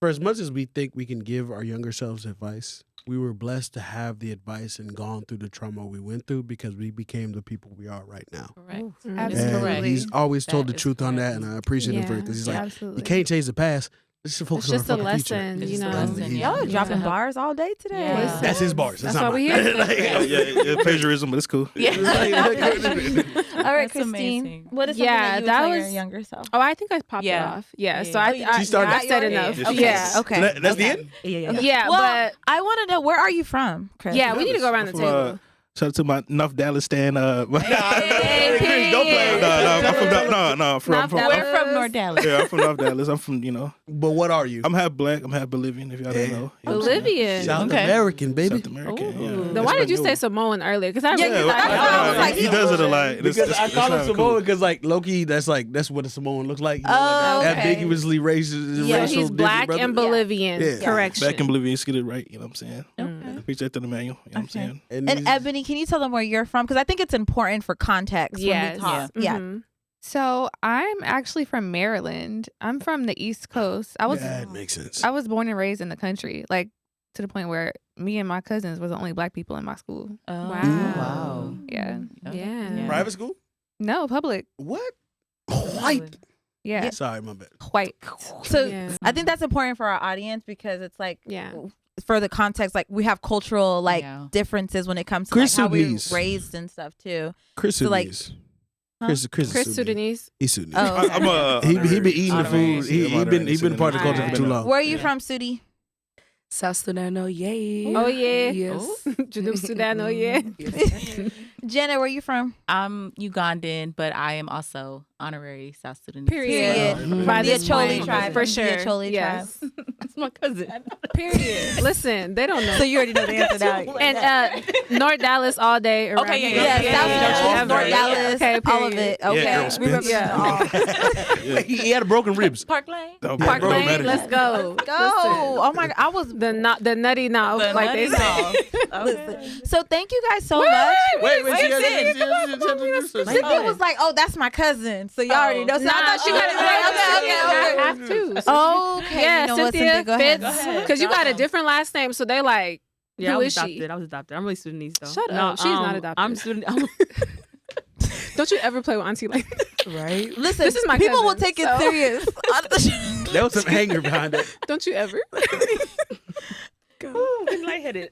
Speaker 7: for as much as we think we can give our younger selves advice, we were blessed to have the advice and gone through the trauma we went through because we became the people we are right now.
Speaker 5: Correct.
Speaker 2: Mhm.
Speaker 5: That is
Speaker 7: And
Speaker 5: correct.
Speaker 7: he's always told
Speaker 5: That
Speaker 7: the
Speaker 5: is
Speaker 7: truth on that,
Speaker 5: correct.
Speaker 7: and I appreciate him for it because he's like,
Speaker 4: Absolutely.
Speaker 7: you can't change the past. Let's just focus
Speaker 2: It's just
Speaker 7: on
Speaker 2: a
Speaker 7: our fucking
Speaker 2: lesson,
Speaker 7: future.
Speaker 2: you
Speaker 5: It's a
Speaker 2: know.
Speaker 5: lesson,
Speaker 1: Y'all are
Speaker 5: Yeah.
Speaker 1: dropping
Speaker 5: Yeah.
Speaker 1: bars all day today.
Speaker 2: Yeah.
Speaker 7: That's his bars. That's
Speaker 2: That's
Speaker 7: not
Speaker 2: why we
Speaker 7: mine.
Speaker 2: here.
Speaker 3: Yeah, plagiarism, but it's cool.
Speaker 5: Yeah.
Speaker 1: All right,
Speaker 5: That's
Speaker 1: Christine.
Speaker 5: amazing.
Speaker 1: What is something
Speaker 2: Yeah,
Speaker 1: that you would
Speaker 2: that
Speaker 1: tell your
Speaker 2: was-
Speaker 1: younger self?
Speaker 2: Oh, I think I popped
Speaker 5: Yeah.
Speaker 2: it off. Yeah.
Speaker 5: Yeah.
Speaker 2: So
Speaker 5: Oh,
Speaker 2: I
Speaker 7: She started.
Speaker 2: I said enough.
Speaker 5: Yeah.
Speaker 2: Yeah.
Speaker 1: Okay.
Speaker 7: So that's the end?
Speaker 6: Yeah.
Speaker 2: Yeah,
Speaker 1: Well,
Speaker 2: but
Speaker 1: I want to know, where are you from, Chris?
Speaker 2: yeah, we need to go around the
Speaker 3: From,
Speaker 2: table.
Speaker 3: Shout out to my North Dallas stand.
Speaker 2: Hey,
Speaker 3: Don't play. I'm from
Speaker 5: We're from North Dallas.
Speaker 3: Yeah, I'm from North Dallas. I'm from, you know.
Speaker 7: But what are you?
Speaker 3: I'm half black. I'm half Bolivian, if y'all don't know. You know what I'm saying?
Speaker 2: Bolivian.
Speaker 7: South
Speaker 5: Okay.
Speaker 7: American, baby.
Speaker 3: South American.
Speaker 2: Ooh.
Speaker 3: Yeah.
Speaker 2: Then
Speaker 3: That's
Speaker 2: why did you
Speaker 3: my
Speaker 2: say
Speaker 3: new-
Speaker 2: Samoan earlier? Because I
Speaker 1: Yeah,
Speaker 2: really
Speaker 1: yeah,
Speaker 2: thought
Speaker 1: I was like,
Speaker 3: he does it a lot.
Speaker 7: Because I call him
Speaker 3: not
Speaker 7: Samoan
Speaker 3: cool.
Speaker 7: because like Loki, that's what a Samoan looks like. You know,
Speaker 1: Oh,
Speaker 7: like
Speaker 1: okay.
Speaker 7: ambiguously racist.
Speaker 1: Yeah,
Speaker 2: So
Speaker 7: racial
Speaker 2: he's black
Speaker 7: brother.
Speaker 2: and Bolivian.
Speaker 7: Yeah.
Speaker 2: Correction.
Speaker 3: Back in Bolivia, get it right. You know what I'm saying?
Speaker 2: Mm.
Speaker 3: Preach that to the manual. You know what I'm saying?
Speaker 1: And
Speaker 7: these-
Speaker 1: Ebony, can you tell them where you're from? Because I think it's important for context
Speaker 2: Yes.
Speaker 1: when we talk. Yeah.
Speaker 2: Mhm.
Speaker 4: So I'm actually from Maryland. I'm from the East Coast.
Speaker 7: that makes sense.
Speaker 4: I was born and raised in the country, like to the point where me and my cousins were the only black people in my school.
Speaker 5: Wow.
Speaker 4: Yeah.
Speaker 2: Yeah.
Speaker 7: Private school?
Speaker 4: No, public.
Speaker 7: What? White.
Speaker 4: Yeah.
Speaker 7: Sorry, my bad.
Speaker 4: White.
Speaker 1: So
Speaker 2: Yeah.
Speaker 1: I think that's important for our audience because it's like
Speaker 2: Yeah.
Speaker 1: for the context, like we have cultural like
Speaker 5: Yeah.
Speaker 1: differences when it comes to
Speaker 7: Chris
Speaker 1: like, how we're
Speaker 7: Sudanese.
Speaker 1: raised and stuff too.
Speaker 7: Chris
Speaker 1: So, like-
Speaker 7: Sudanese.
Speaker 1: Huh?
Speaker 7: Chris
Speaker 2: Chris Sudanese.
Speaker 7: He's Sudanese.
Speaker 1: Oh, okay.
Speaker 3: I'm a.
Speaker 7: He been eating the
Speaker 2: Honorary.
Speaker 7: food. He been part of the culture for too long.
Speaker 1: Where are you from, Sudi?
Speaker 8: South Sudan, oh yeah.
Speaker 2: Oh yeah.
Speaker 8: Yes.
Speaker 2: Janub Sudan. Oh yeah.
Speaker 8: Yes.
Speaker 1: Jenna, where you from?
Speaker 5: I'm Ugandan, but I am also honorary South Sudanese.
Speaker 2: Period.
Speaker 7: Mhm.
Speaker 2: By
Speaker 1: The
Speaker 2: this
Speaker 1: Acholi
Speaker 2: point,
Speaker 1: tribe.
Speaker 2: for
Speaker 1: The
Speaker 2: sure.
Speaker 1: Acholi
Speaker 2: yes.
Speaker 6: That's my cousin.
Speaker 2: Period. Listen, they don't know.
Speaker 1: So you already know the answer now.
Speaker 2: And North Dallas all day. Around
Speaker 5: Okay, yeah,
Speaker 2: here.
Speaker 1: Yeah,
Speaker 5: yeah,
Speaker 1: South
Speaker 5: yeah,
Speaker 1: Dallas,
Speaker 5: yeah.
Speaker 1: North
Speaker 5: Yeah.
Speaker 1: Dallas,
Speaker 2: Okay,
Speaker 1: all of
Speaker 2: period.
Speaker 1: it. Okay.
Speaker 3: Yeah,
Speaker 1: We
Speaker 3: Spence.
Speaker 1: represent all.
Speaker 7: He had a broken ribs.
Speaker 5: Park Lane.
Speaker 2: Park
Speaker 7: bro,
Speaker 2: Lane,
Speaker 7: matter.
Speaker 2: let's go.
Speaker 1: Go. Oh my God. I was.
Speaker 2: The nutty knob,
Speaker 5: The
Speaker 2: like they
Speaker 5: nutty
Speaker 2: say.
Speaker 5: knob.
Speaker 1: Listen. So thank you guys so much.
Speaker 7: Wait,
Speaker 1: Cynthia was like, "Oh, that's my cousin." So y'all already know. So
Speaker 2: Nah,
Speaker 1: I thought
Speaker 2: she
Speaker 1: gotta
Speaker 2: I have to.
Speaker 1: Okay.
Speaker 2: Yeah,
Speaker 1: You know what,
Speaker 2: Cynthia
Speaker 1: go ahead.
Speaker 2: Fitz. Because you got a different last name, so they like,
Speaker 6: Yeah,
Speaker 2: who
Speaker 6: I
Speaker 2: is
Speaker 6: was
Speaker 2: she?
Speaker 6: adopted. I was adopted. I'm really Sudanese though.
Speaker 2: Shut up. She's not adopted.
Speaker 6: I'm Sudanese.
Speaker 2: Don't you ever play with Auntie like that.
Speaker 8: Right?
Speaker 1: Listen,
Speaker 2: This is my
Speaker 1: people will
Speaker 2: cousin,
Speaker 1: take it
Speaker 2: so-
Speaker 1: serious.
Speaker 7: There was some anger behind it.
Speaker 2: Don't you ever?
Speaker 6: Ooh, I'm lightheaded.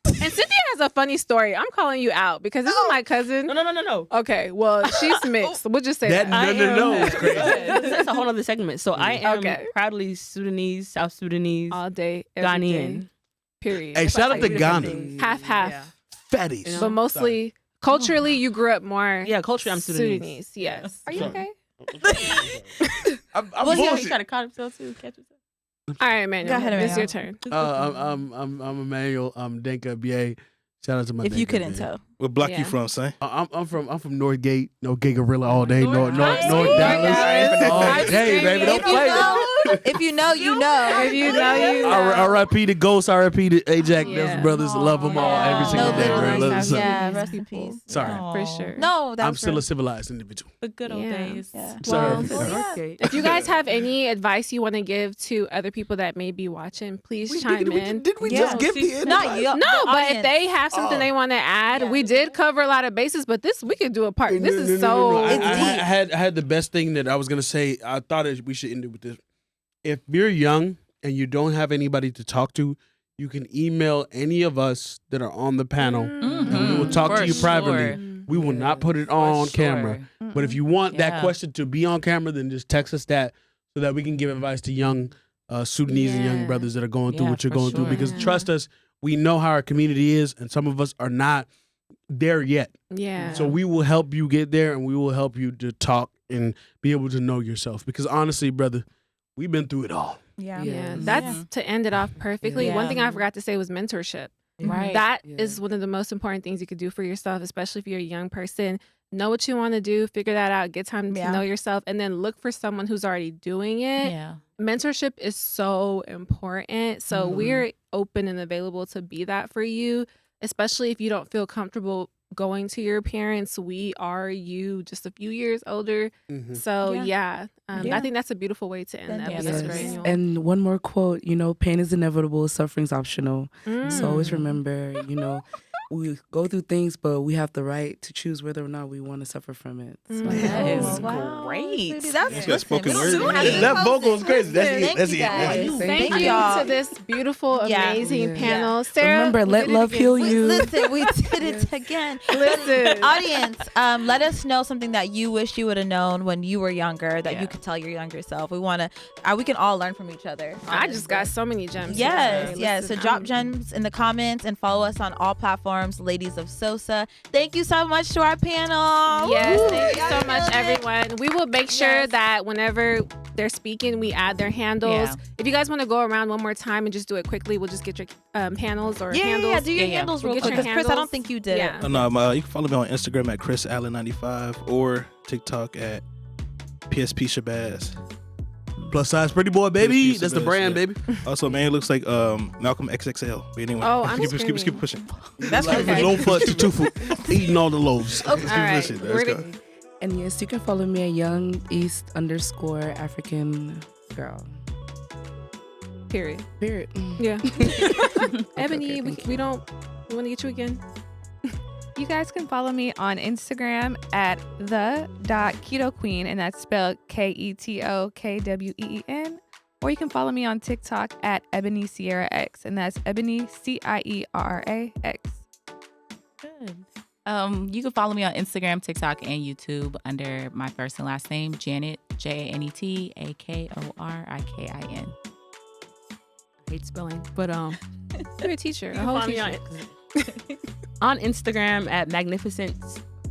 Speaker 2: And Cynthia has a funny story. I'm calling you out because this is my cousin.
Speaker 6: No.
Speaker 2: Okay, well, she's mixed. We'll just say that.
Speaker 7: No is crazy.
Speaker 6: That's a whole other segment. So I am
Speaker 2: Okay.
Speaker 6: proudly Sudanese, South Sudanese,
Speaker 2: All day, every day.
Speaker 6: Ghanaian.
Speaker 2: Period.
Speaker 7: Hey, shout out to
Speaker 6: Like,
Speaker 7: Ghana.
Speaker 2: Half.
Speaker 6: Yeah.
Speaker 7: Fatties.
Speaker 2: But mostly, culturally, you grew up more
Speaker 6: Yeah, culturally I'm Sudanese.
Speaker 2: Yes.
Speaker 4: Are you okay?
Speaker 7: I'm
Speaker 5: He
Speaker 7: bullshit.
Speaker 5: tried to caught himself too. Catch himself.
Speaker 2: All right, man.
Speaker 1: Go ahead,
Speaker 2: It's your
Speaker 1: Emmanuel.
Speaker 2: turn.
Speaker 7: I'm Emmanuel. I'm Denka Bie. Shout out to my.
Speaker 1: If you
Speaker 7: Denka
Speaker 1: couldn't
Speaker 7: Bie.
Speaker 1: tell.
Speaker 3: What block
Speaker 2: Yeah.
Speaker 3: you from, son?
Speaker 7: I'm from Northgate. No gay gorilla all day. North
Speaker 2: Dallas.
Speaker 7: Dallas.
Speaker 2: Ice
Speaker 7: Oh,
Speaker 2: cream.
Speaker 7: hey, baby, don't
Speaker 1: If you
Speaker 7: play.
Speaker 1: know, if you know, you know.
Speaker 2: If you know, you know.
Speaker 7: R.I.P. to Ghost. R.I.P. to Ajax.
Speaker 2: Yeah.
Speaker 7: Those brothers. Love them all
Speaker 5: Yeah.
Speaker 7: every single
Speaker 1: No
Speaker 7: day.
Speaker 1: little
Speaker 7: Bro.
Speaker 1: nice
Speaker 7: Love
Speaker 1: house.
Speaker 7: them.
Speaker 1: Yeah,
Speaker 2: These
Speaker 1: rest in
Speaker 2: people.
Speaker 1: peace.
Speaker 7: Sorry.
Speaker 2: For sure.
Speaker 1: No, that's
Speaker 7: I'm still a civilized individual.
Speaker 5: The good old
Speaker 2: Yeah.
Speaker 5: days.
Speaker 1: Yeah.
Speaker 7: Sorry.
Speaker 2: Well,
Speaker 6: Northgate.
Speaker 2: If you guys have any advice you want to give to other people that may be watching, please chime in.
Speaker 7: Did we
Speaker 1: Yeah.
Speaker 7: just give the
Speaker 1: Not you.
Speaker 2: No,
Speaker 1: the
Speaker 2: but if
Speaker 1: audience.
Speaker 2: they have something they want to add, we did cover a lot of bases, but this we could do a part. This is so.
Speaker 7: I,
Speaker 1: It's
Speaker 7: I
Speaker 1: deep.
Speaker 7: had the best thing that I was gonna say. I thought we should end it with this. If you're young and you don't have anybody to talk to, you can email any of us that are on the panel, and we will talk
Speaker 5: For
Speaker 7: to you privately.
Speaker 5: sure.
Speaker 7: We will not put it
Speaker 5: For
Speaker 7: on
Speaker 5: sure.
Speaker 7: camera. But if you want that
Speaker 5: Yeah.
Speaker 7: question to be on camera, then just text us that so that we can give advice to young Sudanese and young
Speaker 2: Yeah.
Speaker 7: brothers that are going through
Speaker 5: Yeah,
Speaker 7: what you're
Speaker 5: for
Speaker 7: going through.
Speaker 5: sure.
Speaker 7: Because
Speaker 2: Yeah.
Speaker 7: trust us, we know how our community is, and some of us are not there yet.
Speaker 2: Yeah.
Speaker 7: So we will help you get there, and we will help you to talk and be able to know yourself. Because honestly, brother, we've been through it all.
Speaker 1: Yeah.
Speaker 2: Yeah,
Speaker 8: Yes.
Speaker 2: that's to end it off perfectly. One
Speaker 5: Yeah.
Speaker 2: thing I forgot to say was mentorship.
Speaker 5: Right.
Speaker 2: That is one of the most important things you could do for yourself, especially if you're a young person. Know what you want to do, figure that out, get time to
Speaker 1: Yeah.
Speaker 2: know yourself, and then look for someone who's already doing it.
Speaker 5: Yeah.
Speaker 2: Mentorship is so important. So we're open and available to be that for you, especially if you don't feel comfortable going to your parents. We are you just a few years older. So
Speaker 1: Yeah.
Speaker 2: I think that's a beautiful way to end the
Speaker 1: Yeah,
Speaker 2: episode.
Speaker 1: that's
Speaker 8: Yes.
Speaker 1: great.
Speaker 2: Emmanuel.
Speaker 8: And one more quote, pain is inevitable, suffering's optional. So always
Speaker 2: Mm.
Speaker 8: remember, we go through things, but we have the right to choose whether or not we want to suffer from it. So,
Speaker 5: That is
Speaker 1: wow.
Speaker 5: great.
Speaker 1: Sweetie,
Speaker 3: That's got spoken word.
Speaker 7: That vocal is crazy. That's it.
Speaker 2: Thank you
Speaker 1: y'all.
Speaker 2: to this beautiful, amazing
Speaker 8: Yeah.
Speaker 2: panel. Sarah,
Speaker 8: remember,
Speaker 2: we
Speaker 8: let
Speaker 2: did it
Speaker 8: love
Speaker 2: again.
Speaker 8: heal you.
Speaker 1: Listen, we did it again.
Speaker 2: Listen.
Speaker 1: Audience, let us know something that you wish you would have known when you were younger that
Speaker 5: Yeah.
Speaker 1: you could tell your younger self. We want to, we can all learn from each other.
Speaker 2: I just got so many gems.
Speaker 1: Yes,
Speaker 2: today.
Speaker 1: yes. So
Speaker 2: Listen,
Speaker 1: drop gems in the comments and follow us on all platforms, Ladies of Sosa. Thank you so much to our panel.
Speaker 2: Yes,
Speaker 1: Woo!
Speaker 2: thank you
Speaker 1: Y'all
Speaker 2: so much,
Speaker 1: killed it.
Speaker 2: everyone. We will make sure
Speaker 1: Yes.
Speaker 2: that whenever they're speaking, we add their handles.
Speaker 5: Yeah.
Speaker 2: If you guys want to go around one more time and just do it quickly, we'll just get your panels or
Speaker 1: Yeah,
Speaker 2: handles.
Speaker 1: yeah, do your
Speaker 5: Yeah.
Speaker 1: handles
Speaker 2: We'll
Speaker 1: real
Speaker 2: get
Speaker 1: quick.
Speaker 2: your
Speaker 1: 'Cause Chris, I
Speaker 2: handles.
Speaker 1: don't think you did
Speaker 2: Yeah.
Speaker 1: it.
Speaker 3: No, you can follow me on Instagram at ChrisAllen95 or TikTok at PSP Shabazz.
Speaker 7: Plus size pretty boy, baby.
Speaker 3: Piece of
Speaker 7: That's the
Speaker 3: best,
Speaker 7: brand,
Speaker 3: yeah.
Speaker 7: baby.
Speaker 3: Also, man, it looks like Malcolm XXL. But anyway,
Speaker 2: Oh, I'm
Speaker 3: keep
Speaker 2: screaming.
Speaker 3: it pushing.
Speaker 1: That's
Speaker 7: Like
Speaker 1: okay.
Speaker 7: low foot to 2 foot, eating all the loaves.
Speaker 2: All right.
Speaker 3: pushing. Let's
Speaker 2: We're
Speaker 3: go.
Speaker 2: gonna-
Speaker 8: And yes, you can follow me at young_East_African girl.
Speaker 2: Period.
Speaker 8: Period.
Speaker 2: Yeah. Ebony,
Speaker 8: okay,
Speaker 2: we
Speaker 8: thank you.
Speaker 2: don't. We want to get you again.
Speaker 4: You guys can follow me on Instagram at the.ketoqueen, and that's spelled KETOKWEEN. Or you can follow me on TikTok at Ebony Sierra X, and that's Ebony CIERRAX.
Speaker 5: Good. You can follow me on Instagram, TikTok, and YouTube under my first and last name, Janet, JANET AKORIKIN.
Speaker 6: I hate spelling, but
Speaker 2: You're a teacher.
Speaker 6: you
Speaker 2: A
Speaker 6: can
Speaker 2: whole
Speaker 6: find me
Speaker 2: teacher.
Speaker 6: on Instagram at Magnificent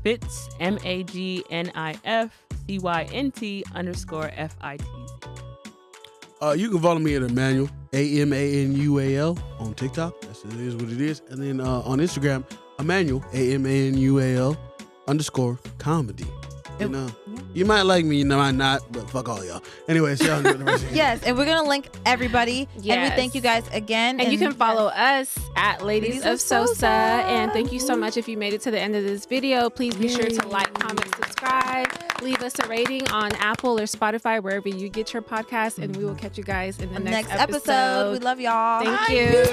Speaker 6: Fits, MAGNIFCYNT_FITZ.
Speaker 7: You can follow me at Emmanuel, AMANUAL on TikTok. That's it is what it is. And then on Instagram, Emmanuel, AMANUAL_comedy. And you might like me, you might not, but fuck all y'all. Anyways, y'all enjoy the rest of your
Speaker 1: Yes, and we're gonna link everybody. And we
Speaker 2: Yes.
Speaker 1: thank you guys again.
Speaker 2: And you can follow us at Ladies of Sosa. And thank you so much if you made it to the end of this video. Please be sure to like, comment, subscribe. Leave us a rating on Apple or Spotify, wherever you get your podcast. And we will catch you guys in the next
Speaker 1: episode. We love y'all.
Speaker 2: Thank you.